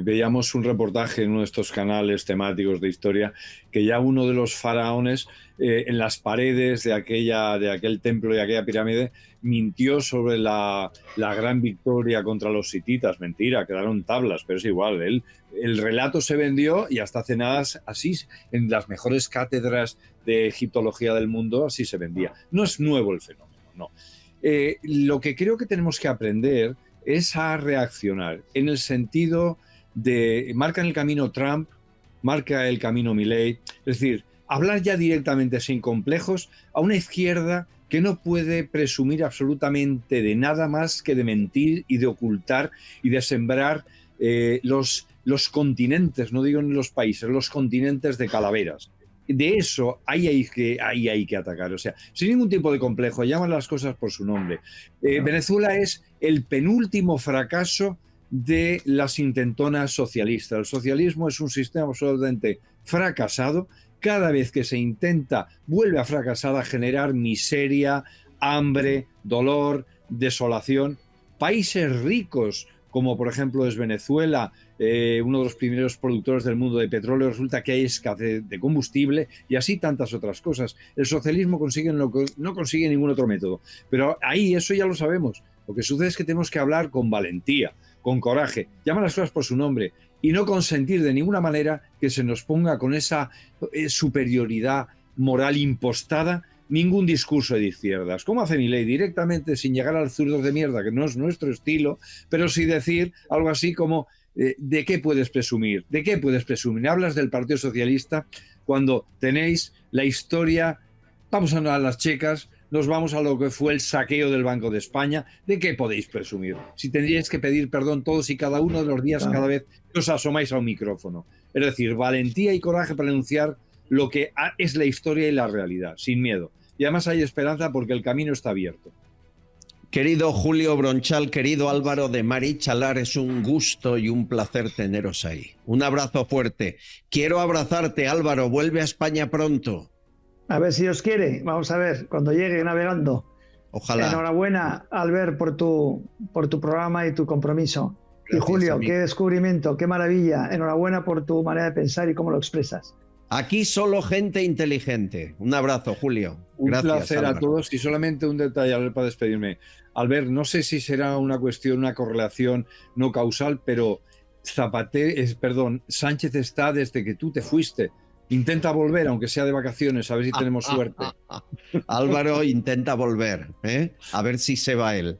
veíamos un reportaje en uno de estos canales temáticos de historia que ya uno de los faraones en las paredes de aquel templo y aquella pirámide mintió sobre la gran victoria contra los hititas. Mentira, quedaron tablas, pero es igual. El relato se vendió y hasta hace nada así, en las mejores cátedras de egiptología del mundo, así se vendía. No es nuevo el fenómeno, no. Lo que creo que tenemos que aprender es a reaccionar en el sentido de marcan el camino Trump, marca el camino Milei, es decir, hablar ya directamente sin complejos a una izquierda que no puede presumir absolutamente de nada más que de mentir y de ocultar y de sembrar los continentes, no digo en los países, los continentes de calaveras. De eso ahí hay que atacar, o sea, sin ningún tipo de complejo, llaman las cosas por su nombre. Venezuela es el penúltimo fracaso de las intentonas socialistas. El socialismo es un sistema absolutamente fracasado. Cada vez que se intenta, vuelve a fracasar, a generar miseria, hambre, dolor, desolación. Países ricos, como por ejemplo es Venezuela, uno de los primeros productores del mundo de petróleo, resulta que hay escasez de combustible y así tantas otras cosas. El socialismo consigue lo que no consigue ningún otro método. Pero ahí eso ya lo sabemos. Lo que sucede es que tenemos que hablar con valentía, con coraje, llamar las cosas por su nombre y no consentir de ninguna manera que se nos ponga con esa superioridad moral impostada ningún discurso de izquierdas. ¿Cómo hace Milei? Directamente, sin llegar al zurdos de mierda, que no es nuestro estilo, pero sí decir algo así como ¿de qué puedes presumir? ¿De qué puedes presumir? Hablas del Partido Socialista cuando tenéis la historia, vamos a las checas, nos vamos a lo que fue el saqueo del Banco de España. ¿De qué podéis presumir? Si tendríais que pedir perdón todos y cada uno de los días, cada vez que os asomáis a un micrófono. Es decir, valentía y coraje para denunciar lo que es la historia y la realidad, sin miedo. Y además hay esperanza porque el camino está abierto. Querido Julio Bronchal, querido Álvaro de Marichalar, es un gusto y un placer teneros ahí. Un abrazo fuerte. Quiero abrazarte, Álvaro. Vuelve a España pronto. A ver si Dios quiere. Vamos a ver, cuando llegue navegando. Ojalá. Enhorabuena, Albert, por tu programa y tu compromiso. Gracias, y Julio, amigo. Qué descubrimiento, qué maravilla. Enhorabuena por tu manera de pensar y cómo lo expresas. Aquí solo gente inteligente. Un abrazo, Julio. Gracias, un placer Álvaro. A todos y solamente un detalle, Albert, para despedirme. Albert, no sé si será una cuestión, una correlación no causal, pero Sánchez está desde que tú te fuiste. Intenta volver, aunque sea de vacaciones, a ver si tenemos suerte. Álvaro intenta volver, a ver si se va él.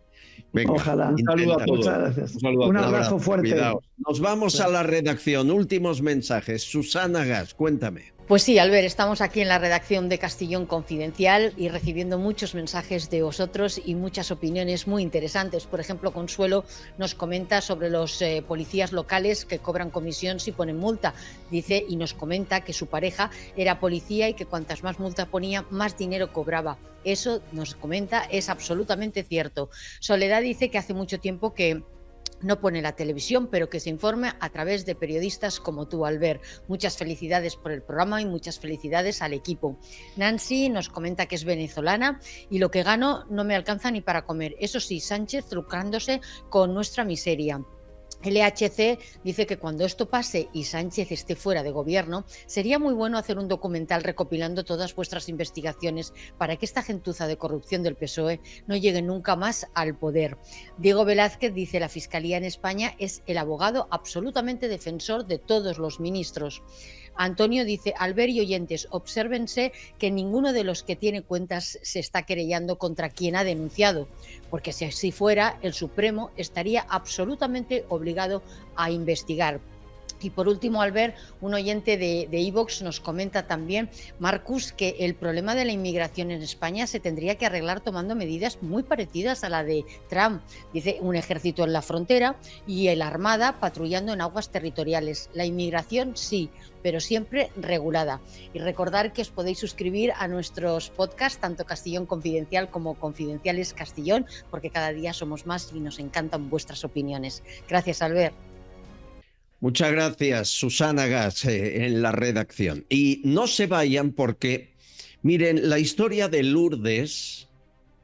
Venga, ojalá. Un saludo a todos. Muchas gracias. Un abrazo fuerte. Cuidado. Nos vamos a la redacción. Últimos mensajes. Susana Gas, cuéntame. Pues sí, Albert, estamos aquí en la redacción de Castellón Confidencial y recibiendo muchos mensajes de vosotros y muchas opiniones muy interesantes. Por ejemplo, Consuelo nos comenta sobre los policías locales que cobran comisión si ponen multa. Dice y nos comenta que su pareja era policía y que cuantas más multa ponía, más dinero cobraba. Eso, nos comenta, es absolutamente cierto. Soledad dice que hace mucho tiempo que no pone la televisión, pero que se informe a través de periodistas como tú, Albert. Muchas felicidades por el programa y muchas felicidades al equipo. Nancy nos comenta que es venezolana y lo que gano no me alcanza ni para comer. Eso sí, Sánchez lucrándose con nuestra miseria. LHC dice que cuando esto pase y Sánchez esté fuera de gobierno, sería muy bueno hacer un documental recopilando todas vuestras investigaciones para que esta gentuza de corrupción del PSOE no llegue nunca más al poder. Diego Velázquez dice la Fiscalía en España es el abogado absolutamente defensor de todos los ministros. Antonio dice, Albert y oyentes, obsérvense que ninguno de los que tiene cuentas se está querellando contra quien ha denunciado, porque si así fuera, el Supremo estaría absolutamente obligado a investigar. Y por último, Albert, un oyente de iVox nos comenta también, Marcus, que el problema de la inmigración en España se tendría que arreglar tomando medidas muy parecidas a la de Trump. Dice, un ejército en la frontera y la Armada patrullando en aguas territoriales. La inmigración sí, pero siempre regulada. Y recordar que os podéis suscribir a nuestros podcasts, tanto Castellón Confidencial como Confidenciales Castellón, porque cada día somos más y nos encantan vuestras opiniones. Gracias, Albert. Muchas gracias, Susana Gas, en la redacción. Y no se vayan porque, miren, la historia de Lourdes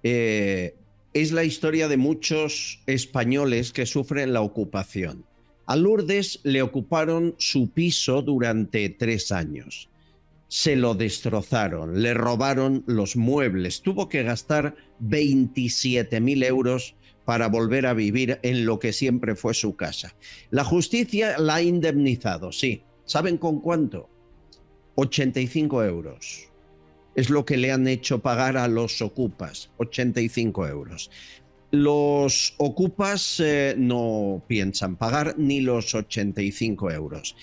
es la historia de muchos españoles que sufren la ocupación. A Lourdes le ocuparon su piso durante 3 años. Se lo destrozaron, le robaron los muebles, tuvo que gastar 27.000 euros para volver a vivir en lo que siempre fue su casa. La justicia la ha indemnizado, sí. ¿Saben con cuánto? 85 euros. es lo que le han hecho pagar a los ocupas, 85 euros. Los ocupas no piensan pagar ni los 85 euros.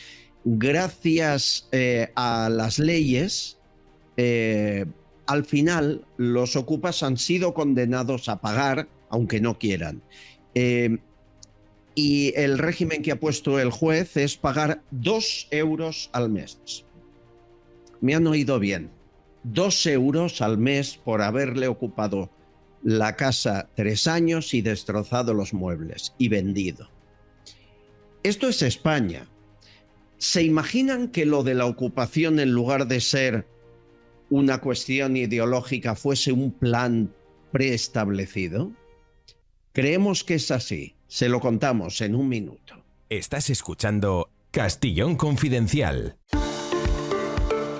Gracias a las leyes, al final los ocupas han sido condenados a pagar, aunque no quieran. Y el régimen que ha puesto el juez es pagar 2 euros al mes. Me han oído bien. 2 euros al mes por haberle ocupado la casa 3 años y destrozado los muebles y vendido. Esto es España. ¿Se imaginan que lo de la ocupación, en lugar de ser una cuestión ideológica, fuese un plan preestablecido? Creemos que es así. Se lo contamos en un minuto. Estás escuchando Castellón Confidencial.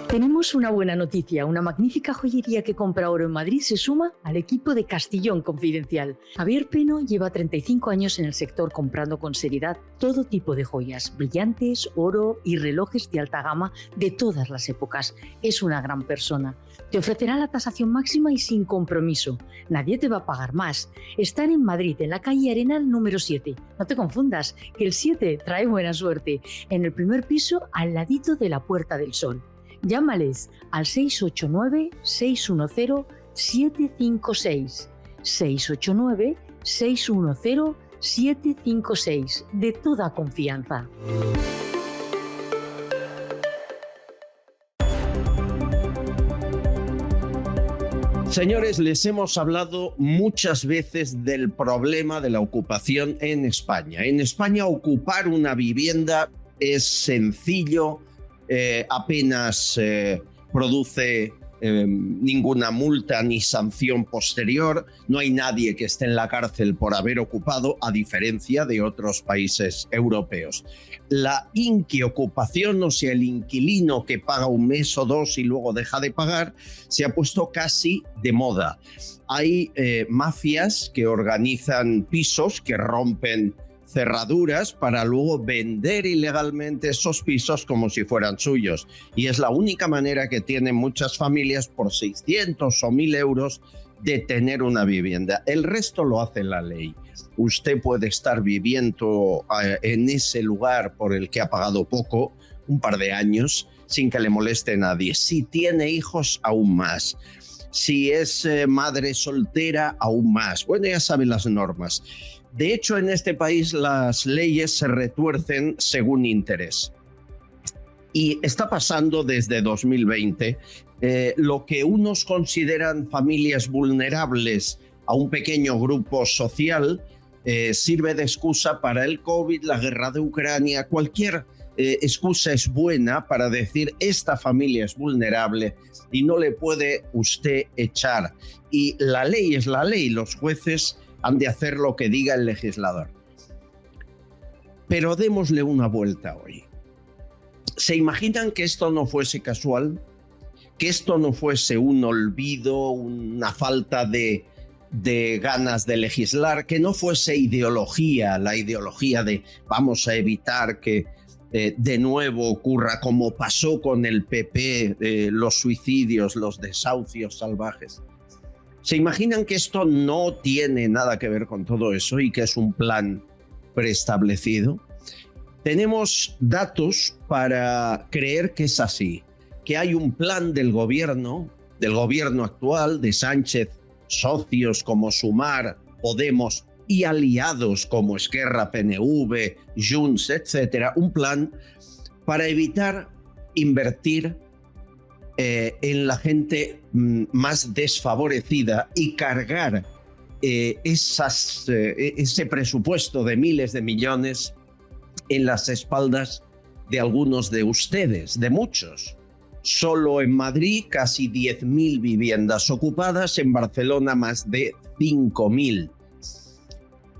Tenemos una buena noticia. Una magnífica joyería que compra oro en Madrid se suma al equipo de Castellón Confidencial. Javier Peno lleva 35 años en el sector comprando con seriedad todo tipo de joyas, brillantes, oro y relojes de alta gama de todas las épocas. Es una gran persona. Te ofrecerá la tasación máxima y sin compromiso. Nadie te va a pagar más. Están en Madrid, en la calle Arenal número 7. No te confundas, que el 7 trae buena suerte. En el primer piso, al ladito de la Puerta del Sol. Llámales al 689-610-756. 689-610-756. De toda confianza. Señores, les hemos hablado muchas veces del problema de la ocupación en España. En España, ocupar una vivienda es sencillo, apenas produce ninguna multa ni sanción posterior. No hay nadie que esté en la cárcel por haber ocupado, a diferencia de otros países europeos. La inquiocupación, o sea, el inquilino que paga un mes o dos y luego deja de pagar, se ha puesto casi de moda. Hay mafias que organizan pisos, que rompen cerraduras para luego vender ilegalmente esos pisos como si fueran suyos. Y es la única manera que tienen muchas familias, por 600 o 1.000 euros, de tener una vivienda. El resto lo hace la ley. Usted puede estar viviendo en ese lugar por el que ha pagado poco, un par de años, sin que le moleste a nadie. Si tiene hijos, aún más. Si es madre soltera, aún más. Bueno, ya saben las normas. De hecho, en este país las leyes se retuercen según interés. Y está pasando desde 2020 lo que unos consideran familias vulnerables a un pequeño grupo social, sirve de excusa para el COVID, la guerra de Ucrania. Cualquier excusa es buena para decir esta familia es vulnerable y no le puede usted echar. Y la ley es la ley, los jueces han de hacer lo que diga el legislador. Pero démosle una vuelta hoy. ¿Se imaginan que esto no fuese casual? ¿Que esto no fuese un olvido, una falta de ganas de legislar? ¿Que no fuese ideología, la ideología de vamos a evitar que de nuevo ocurra como pasó con el PP, los suicidios, los desahucios salvajes? ¿Se imaginan que esto no tiene nada que ver con todo eso y que es un plan preestablecido? Tenemos datos para creer que es así, que hay un plan del gobierno actual, de Sánchez, socios como Sumar, Podemos y aliados como Esquerra, PNV, Junts, etcétera, un plan para evitar invertir en la gente más desfavorecida y cargar ese presupuesto de miles de millones en las espaldas de algunos de ustedes, de muchos. Solo en Madrid casi 10.000 viviendas ocupadas, en Barcelona más de 5.000.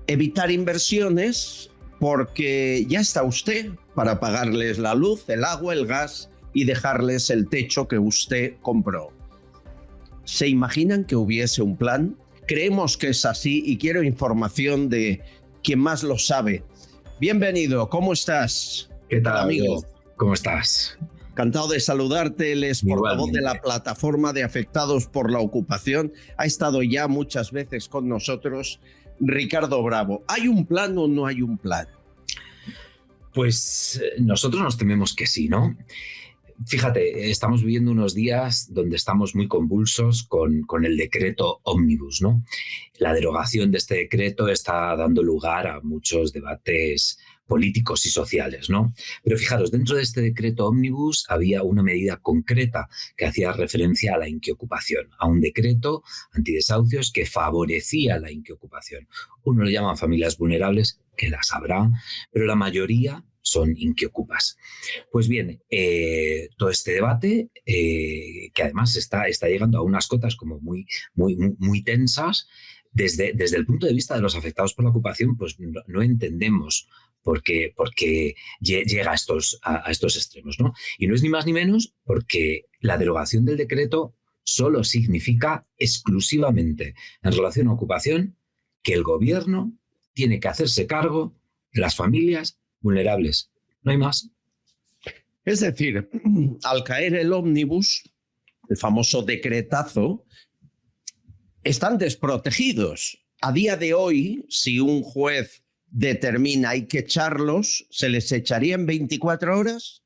Evitar inversiones porque ya está usted para pagarles la luz, el agua, el gas y dejarles el techo que usted compró. ¿Se imaginan que hubiese un plan? Creemos que es así y quiero información de quien más lo sabe. Bienvenido, ¿cómo estás? ¿Qué tal, amigo? ¿Cómo estás? Encantado de saludarte, él es portavoz de la Plataforma de Afectados por la Ocupación. Ha estado ya muchas veces con nosotros. Ricardo Bravo, ¿hay un plan o no hay un plan? Pues nosotros nos tememos que sí, ¿no? Fíjate, estamos viviendo unos días donde estamos muy convulsos con el decreto Ómnibus, ¿no? La derogación de este decreto está dando lugar a muchos debates políticos y sociales, ¿no? Pero fijaros, dentro de este decreto Ómnibus había una medida concreta que hacía referencia a la inquiocupación, a un decreto antidesahucios que favorecía la inquiocupación. Uno lo llaman familias vulnerables, que las habrá, pero la mayoría son inquiocupas. Pues bien, todo este debate, que además está llegando a unas cotas como muy tensas, desde el punto de vista de los afectados por la ocupación, pues no entendemos por qué llega a estos extremos, ¿no? Y no es ni más ni menos porque la derogación del decreto solo significa exclusivamente en relación a ocupación que el gobierno tiene que hacerse cargo de las familias vulnerables. No hay más. Es decir, al caer el ómnibus, el famoso decretazo, están desprotegidos. A día de hoy, si un juez determina hay que echarlos, ¿se les echaría en 24 horas?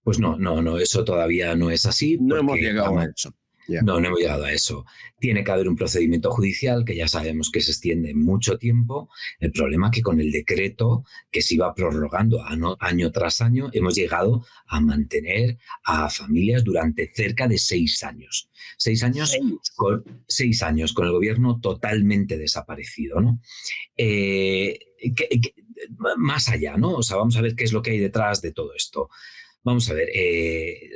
Pues no, eso todavía no es así. No hemos llegado a eso. No hemos llegado a eso. Tiene que haber un procedimiento judicial que ya sabemos que se extiende mucho tiempo. El problema es que con el decreto que se iba prorrogando año tras año hemos llegado a mantener a familias durante cerca de 6 años. 6 años con el gobierno totalmente desaparecido, ¿no? Más allá, ¿no? O sea, vamos a ver qué es lo que hay detrás de todo esto. Vamos a ver,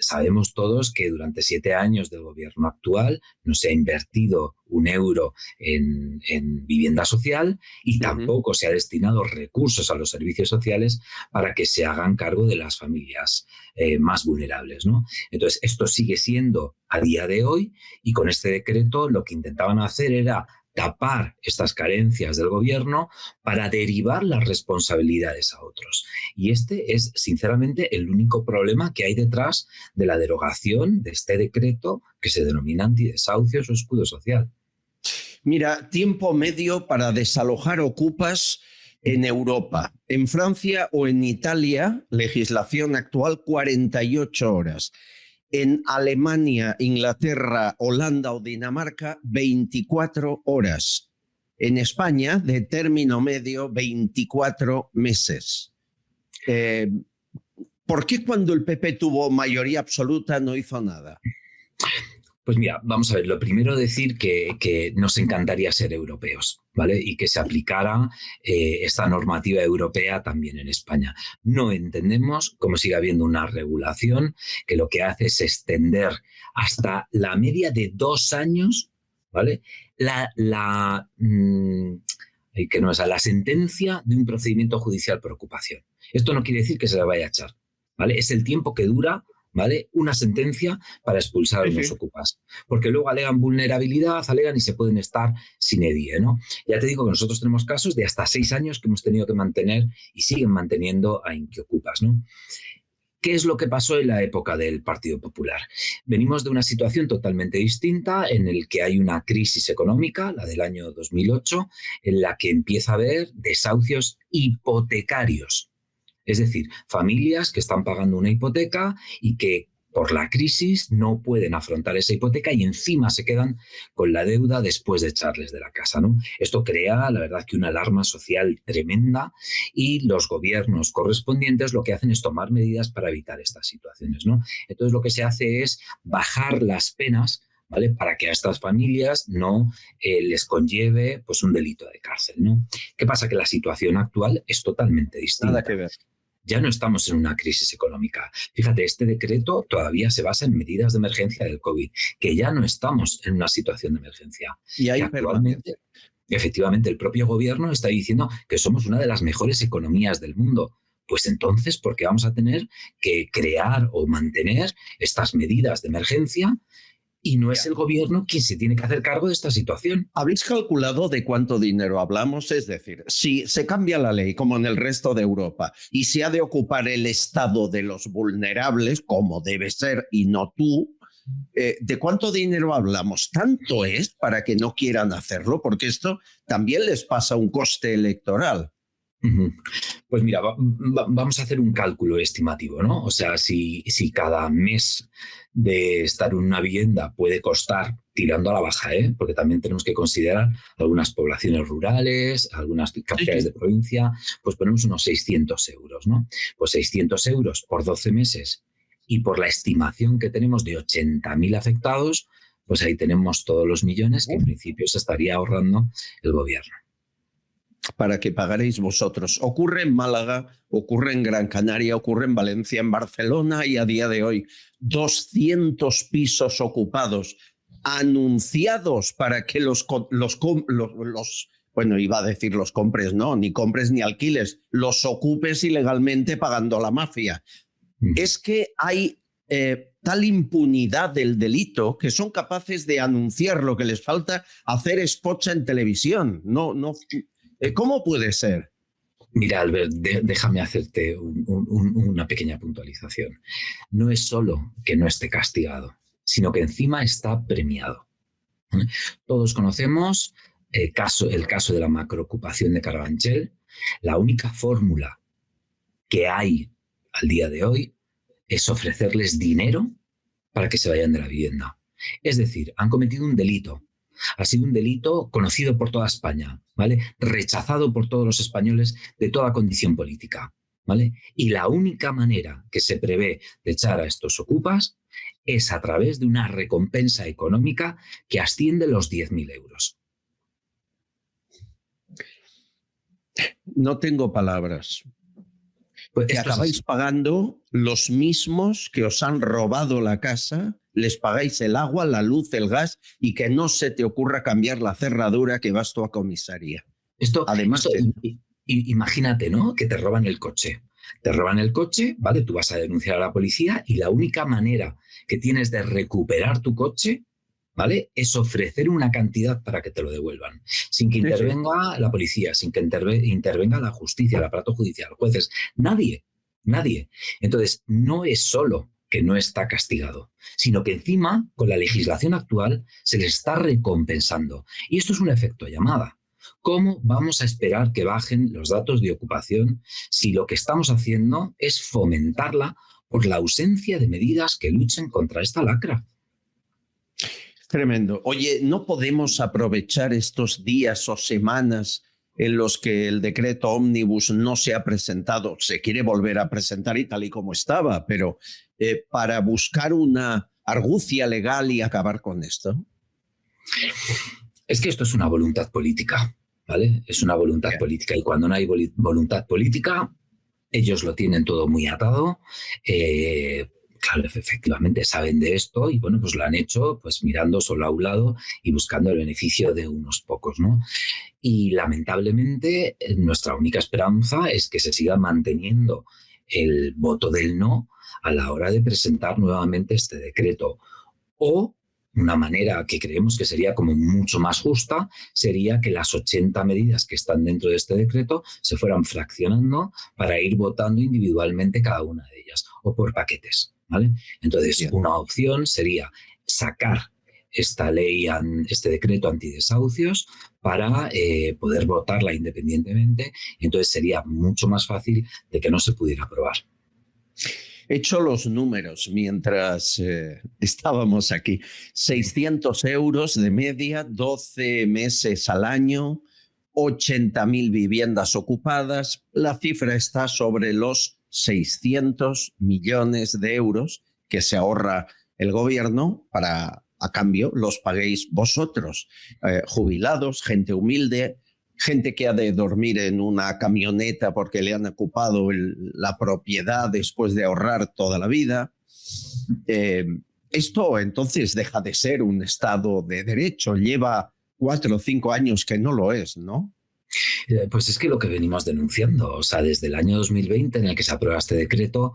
sabemos todos que durante 7 años del gobierno actual no se ha invertido un euro en vivienda social y tampoco se ha destinado recursos a los servicios sociales para que se hagan cargo de las familias más vulnerables, ¿no? Entonces, esto sigue siendo a día de hoy y con este decreto lo que intentaban hacer era tapar estas carencias del gobierno para derivar las responsabilidades a otros. Y este es, sinceramente, el único problema que hay detrás de la derogación de este decreto que se denomina antidesahucios o escudo social. Mira, tiempo medio para desalojar ocupas en Europa. En Francia o en Italia, legislación actual, 48 horas. En Alemania, Inglaterra, Holanda o Dinamarca, 24 horas. En España, de término medio, 24 meses. ¿Por qué cuando el PP tuvo mayoría absoluta no hizo nada? Pues mira, vamos a ver, lo primero decir que nos encantaría ser europeos, ¿vale? Y que se aplicara esta normativa europea también en España. No entendemos cómo sigue habiendo una regulación que lo que hace es extender hasta la media de 2 años, ¿vale? La sentencia de un procedimiento judicial por ocupación. Esto no quiere decir que se la vaya a echar, ¿vale? Es el tiempo que dura, ¿vale? Una sentencia para expulsar a unos ocupas. Porque luego alegan vulnerabilidad, alegan y se pueden estar sin edie, ¿no? Ya te digo que nosotros tenemos casos de hasta 6 años que hemos tenido que mantener y siguen manteniendo a inquiocupas, ¿no? ¿Qué es lo que pasó en la época del Partido Popular? Venimos de una situación totalmente distinta en la que hay una crisis económica, la del año 2008, en la que empieza a haber desahucios hipotecarios. Es decir, familias que están pagando una hipoteca y que por la crisis no pueden afrontar esa hipoteca y encima se quedan con la deuda después de echarles de la casa, ¿no? Esto crea, la verdad, que una alarma social tremenda y los gobiernos correspondientes lo que hacen es tomar medidas para evitar estas situaciones, ¿no? Entonces lo que se hace es bajar las penas, ¿vale? Para que a estas familias no les conlleve pues, un delito de cárcel, ¿no? ¿Qué pasa? Que la situación actual es totalmente distinta. Nada que ver. Ya no estamos en una crisis económica. Fíjate, este decreto todavía se basa en medidas de emergencia del COVID, que ya no estamos en una situación de emergencia. Y ahí actualmente, efectivamente, el propio gobierno está diciendo que somos una de las mejores economías del mundo. Pues entonces, ¿por qué vamos a tener que crear o mantener estas medidas de emergencia y no es el gobierno quien se tiene que hacer cargo de esta situación. ¿Habéis calculado de cuánto dinero hablamos? Es decir, si se cambia la ley como en el resto de Europa y se ha de ocupar el estado de los vulnerables, como debe ser, y no tú, ¿de cuánto dinero hablamos? ¿Tanto es para que no quieran hacerlo? Porque esto también les pasa un coste electoral. Pues mira, vamos a hacer un cálculo estimativo, ¿no? O sea, si cada mes de estar en una vivienda puede costar, tirando a la baja, porque también tenemos que considerar algunas poblaciones rurales, algunas capitales de provincia, pues ponemos unos 600 euros, ¿no? Pues 600 euros por 12 meses y por la estimación que tenemos de 80.000 afectados, pues ahí tenemos todos los millones que en principio se estaría ahorrando el gobierno. Para que pagaréis vosotros. Ocurre en Málaga, ocurre en Gran Canaria, ocurre en Valencia, en Barcelona y a día de hoy 200 pisos ocupados anunciados para que bueno, iba a decir los compres, no, ni compres ni alquiles, los ocupes ilegalmente pagando a la mafia. Es que hay tal impunidad del delito que son capaces de anunciar lo que les falta, hacer spots en televisión. No. ¿Cómo puede ser? Mira, Albert, déjame hacerte una pequeña puntualización. No es solo que no esté castigado, sino que encima está premiado. Todos conocemos el caso de la macroocupación de Carabanchel. La única fórmula que hay al día de hoy es ofrecerles dinero para que se vayan de la vivienda. Es decir, han cometido un delito. Ha sido un delito conocido por toda España, ¿vale? Rechazado por todos los españoles de toda condición política, ¿vale? Y la única manera que se prevé de echar a estos ocupas es a través de una recompensa económica que asciende los 10.000 euros. No tengo palabras. Pues que acabáis pagando los mismos que os han robado la casa, les pagáis el agua, la luz, el gas y que no se te ocurra cambiar la cerradura que vas tú a comisaría. Además, imagínate, ¿no? Que te roban el coche. Te roban el coche, ¿vale? Tú vas a denunciar a la policía y la única manera que tienes de recuperar tu coche, ¿vale? Es ofrecer una cantidad para que te lo devuelvan, sin que intervenga la policía, sin que intervenga la justicia, el aparato judicial, jueces, nadie. Entonces, no es solo que no está castigado, sino que encima, con la legislación actual, se les está recompensando. Y esto es un efecto llamada. ¿Cómo vamos a esperar que bajen los datos de ocupación si lo que estamos haciendo es fomentarla por la ausencia de medidas que luchen contra esta lacra? Tremendo. Oye, ¿no podemos aprovechar estos días o semanas en los que el decreto ómnibus no se ha presentado? Se quiere volver a presentar y tal y como estaba, pero para buscar una argucia legal y acabar con esto. Es que esto es una voluntad política, ¿vale? Es una voluntad política y cuando no hay voluntad política, ellos lo tienen todo muy atado. Claro, efectivamente saben de esto y bueno, pues lo han hecho pues mirando solo a un lado y buscando el beneficio de unos pocos, ¿no? Y lamentablemente nuestra única esperanza es que se siga manteniendo el voto del no a la hora de presentar nuevamente este decreto. O una manera que creemos que sería como mucho más justa sería que las 80 medidas que están dentro de este decreto se fueran fraccionando para ir votando individualmente cada una de ellas o por paquetes. ¿Vale? Entonces, una opción sería sacar esta ley, este decreto antidesahucios para poder votarla independientemente y entonces sería mucho más fácil de que no se pudiera aprobar. He hecho los números mientras estábamos aquí. 600 euros de media, 12 meses al año, 80.000 viviendas ocupadas. La cifra está sobre los 600 millones de euros que se ahorra el gobierno para, a cambio, los paguéis vosotros, jubilados, gente humilde, gente que ha de dormir en una camioneta porque le han ocupado la propiedad después de ahorrar toda la vida. Esto entonces deja de ser un Estado de Derecho. Lleva 4 o 5 años que no lo es, ¿no? Pues es que lo que venimos denunciando, o sea, desde el año 2020 en el que se aprueba este decreto,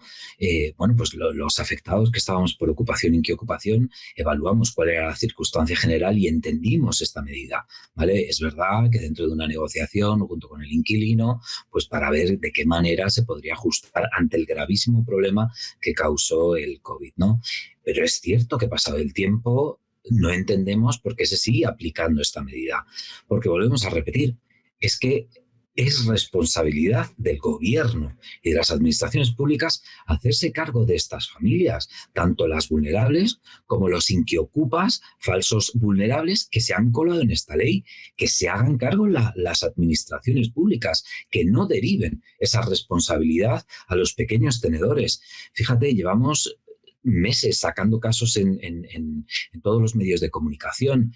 bueno, pues los afectados que estábamos por ocupación y inquiocupación evaluamos cuál era la circunstancia general y entendimos esta medida, ¿vale? Es verdad que dentro de una negociación junto con el inquilino, pues para ver de qué manera se podría ajustar ante el gravísimo problema que causó el COVID, ¿no? Pero es cierto que pasado el tiempo no entendemos por qué se sigue aplicando esta medida, porque volvemos a repetir, es que es responsabilidad del gobierno y de las administraciones públicas hacerse cargo de estas familias, tanto las vulnerables como los inquiocupas, falsos vulnerables que se han colado en esta ley, que se hagan cargo las administraciones públicas, que no deriven esa responsabilidad a los pequeños tenedores. Fíjate, llevamos meses sacando casos en todos los medios de comunicación.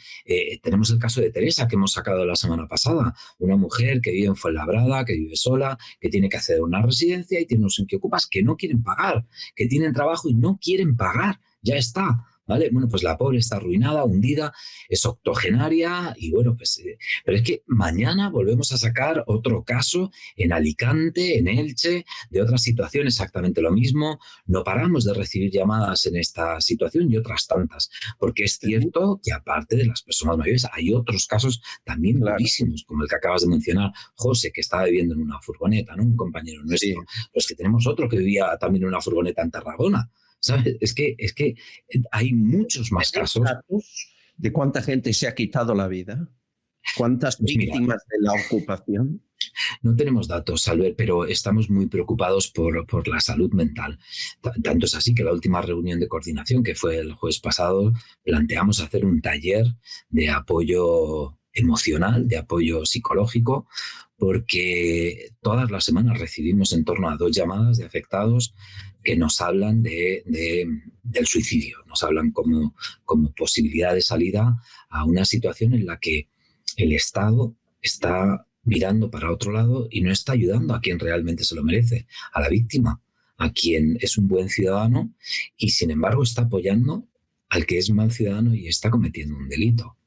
Tenemos el caso de Teresa que hemos sacado la semana pasada, una mujer que vive en Fuenlabrada, que vive sola, que tiene que acceder a una residencia y tiene unos inquiocupas que no quieren pagar, que tienen trabajo y no quieren pagar. Ya está. ¿Vale? Bueno, pues la pobre está arruinada, hundida, es octogenaria y bueno, pues... pero es que mañana volvemos a sacar otro caso en Alicante, en Elche, de otra situación exactamente lo mismo. No paramos de recibir llamadas en esta situación y otras tantas, porque es cierto que aparte de las personas mayores hay otros casos también durísimos, como el que acabas de mencionar, José, que estaba viviendo en una furgoneta, ¿no? Un compañero nuestro. Sí. Pues que tenemos otro que vivía también en una furgoneta en Tarragona. ¿Sabes? Es que hay muchos más casos. ¿Datos de cuánta gente se ha quitado la vida? ¿Cuántas víctimas de la ocupación? No tenemos datos, Albert, pero estamos muy preocupados por la salud mental. Tanto es así que la última reunión de coordinación, que fue el jueves pasado, planteamos hacer un taller de apoyo emocional, de apoyo psicológico, porque todas las semanas recibimos en torno a 2 llamadas de afectados que nos hablan del suicidio, nos hablan como posibilidad de salida a una situación en la que el Estado está mirando para otro lado y no está ayudando a quien realmente se lo merece, a la víctima, a quien es un buen ciudadano y sin embargo está apoyando al que es mal ciudadano y está cometiendo un delito.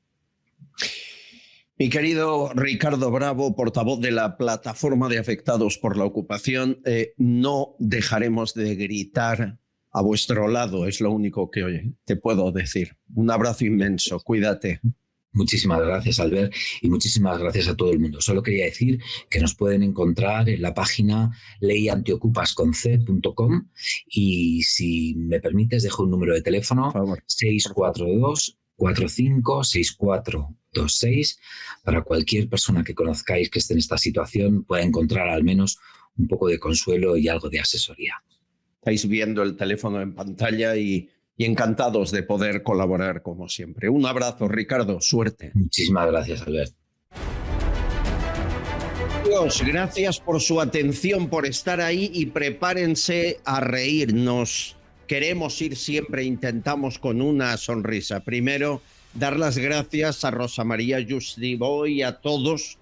Mi querido Ricardo Bravo, portavoz de la Plataforma de Afectados por la Ocupación, no dejaremos de gritar a vuestro lado, es lo único que te puedo decir. Un abrazo inmenso, cuídate. Muchísimas gracias, Albert, y muchísimas gracias a todo el mundo. Solo quería decir que nos pueden encontrar en la página leyantiocupas.com y si me permites dejo un número de teléfono, 642-456426, para cualquier persona que conozcáis que esté en esta situación pueda encontrar al menos un poco de consuelo y algo de asesoría. Estáis viendo el teléfono en pantalla y encantados de poder colaborar como siempre. Un abrazo, Ricardo, suerte. Muchísimas gracias, Albert. Dios, gracias por su atención, por estar ahí y prepárense a reírnos. Queremos ir siempre, intentamos con una sonrisa. Primero, dar las gracias a Rosa María Justibó y a todos,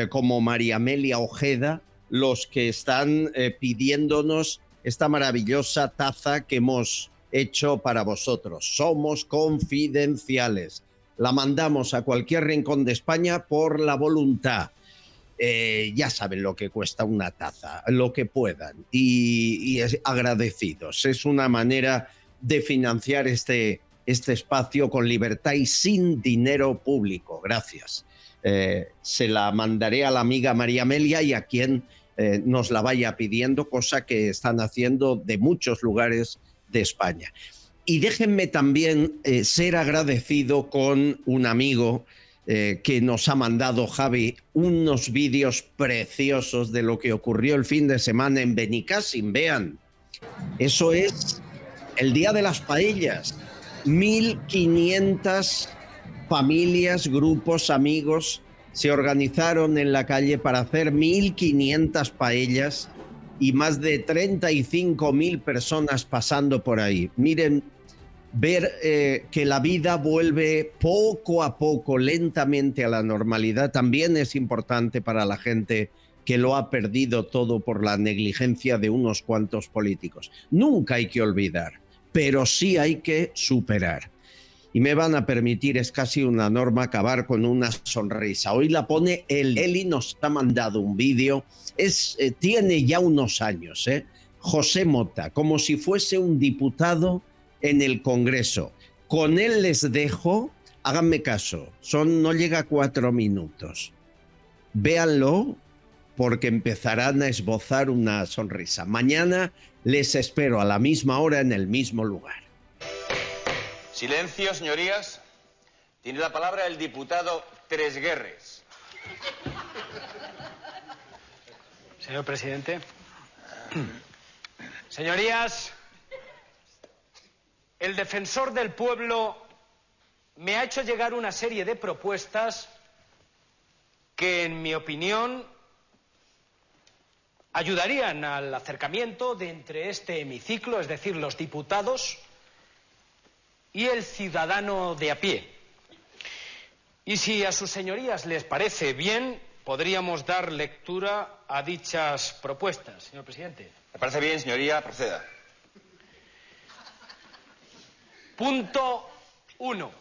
como María Amelia Ojeda, los que están pidiéndonos esta maravillosa taza que hemos hecho para vosotros. Somos confidenciales. La mandamos a cualquier rincón de España por la voluntad. Ya saben lo que cuesta una taza, lo que puedan. Y agradecidos. Es una manera de financiar este espacio con libertad y sin dinero público. Gracias. Se la mandaré a la amiga María Amelia y a quien nos la vaya pidiendo, cosa que están haciendo de muchos lugares de España. Y déjenme también ser agradecido con un amigo que nos ha mandado, Javi, unos vídeos preciosos de lo que ocurrió el fin de semana en Benicàssim. Vean, eso es el Día de las Paellas. 1.500 familias, grupos, amigos se organizaron en la calle para hacer 1.500 paellas y más de 35.000 personas pasando por ahí. Miren, ver que la vida vuelve poco a poco, lentamente a la normalidad, también es importante para la gente que lo ha perdido todo por la negligencia de unos cuantos políticos. Nunca hay que olvidar, pero sí hay que superar. y me van a permitir, es casi una norma, acabar con una sonrisa. Hoy la pone Eli nos ha mandado un vídeo, tiene ya unos años, José Mota, como si fuese un diputado en el Congreso. Con él les dejo, háganme caso, no llega a 4 minutos. Véanlo, porque empezarán a esbozar una sonrisa. Mañana les espero a la misma hora en el mismo lugar. Silencio, señorías. Tiene la palabra el diputado Tresguerres. Señor presidente. Señorías, el defensor del pueblo me ha hecho llegar una serie de propuestas que, en mi opinión, ayudarían al acercamiento de entre este hemiciclo, es decir, los diputados, y el ciudadano de a pie. Y si a sus señorías les parece bien, podríamos dar lectura a dichas propuestas. Señor presidente. Me parece bien, señoría, proceda. Punto 1.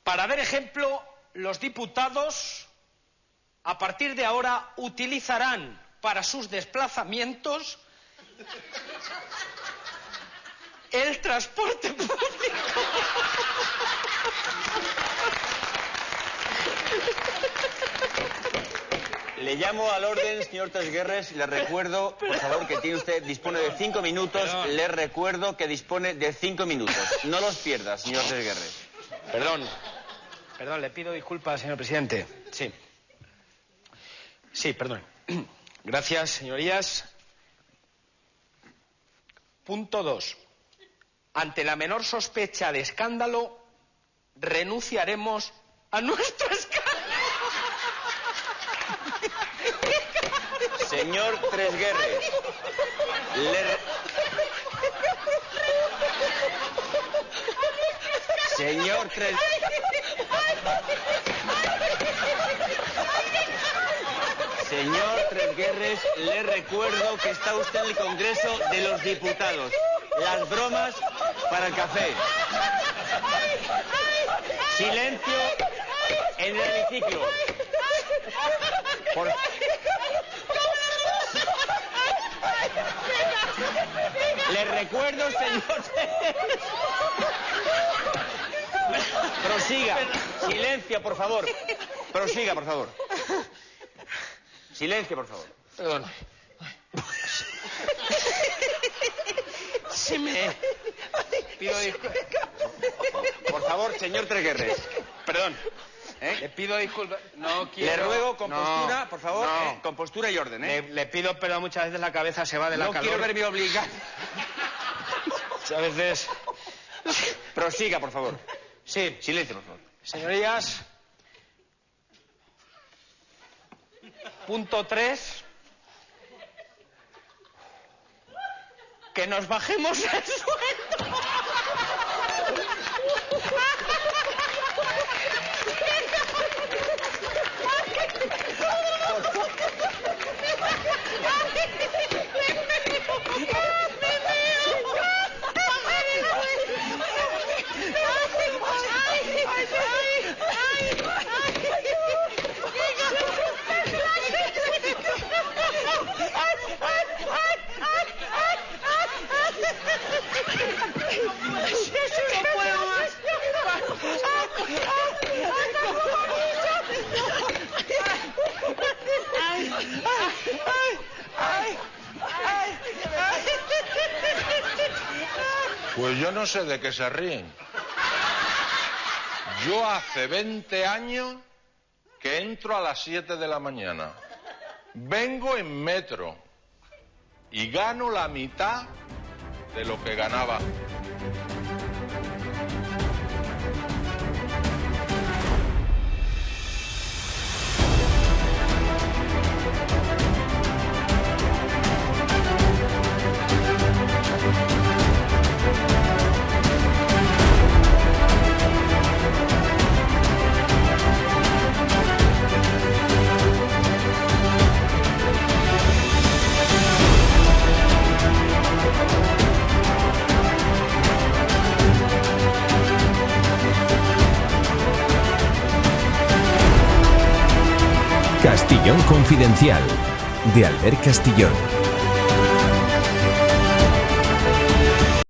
Para dar ejemplo, los diputados, a partir de ahora, utilizarán para sus desplazamientos el transporte público. Le llamo al orden, señor Tresguerres, le recuerdo, por favor, que dispone de 5 minutos. Perdón. Le recuerdo que dispone de 5 minutos. No los pierda, señor Tresguerres. Perdón, le pido disculpas, señor presidente. Sí, perdón. Gracias, señorías. Punto 2. Ante la menor sospecha de escándalo, renunciaremos a nuestro escándalo. Señor Tresguerres, Señor Tresguerres, le recuerdo que está usted en el Congreso de los Diputados. Las bromas para el café. Silencio en el hemiciclo. Le recuerdo, señor. Prosiga. Silencio, por favor. Prosiga, por favor. Silencio, por favor. Perdón. Si me... Pido disculpas. Por favor, señor Tresguerres. Perdón. Le pido disculpas. No quiero... Le ruego compostura, por favor. Compostura y orden, Le pido perdón, muchas veces la cabeza se va de la calor. No quiero verme obligado. A veces... Prosiga, por favor. Sí. Silencio, por favor. Señorías... Punto 3. Que nos bajemos el sueldo. Pues yo no sé de qué se ríen. Yo hace 20 años que entro a las 7 de la mañana. Vengo en metro y gano la mitad de lo que ganaba. Castillón Confidencial, de Albert Castillón.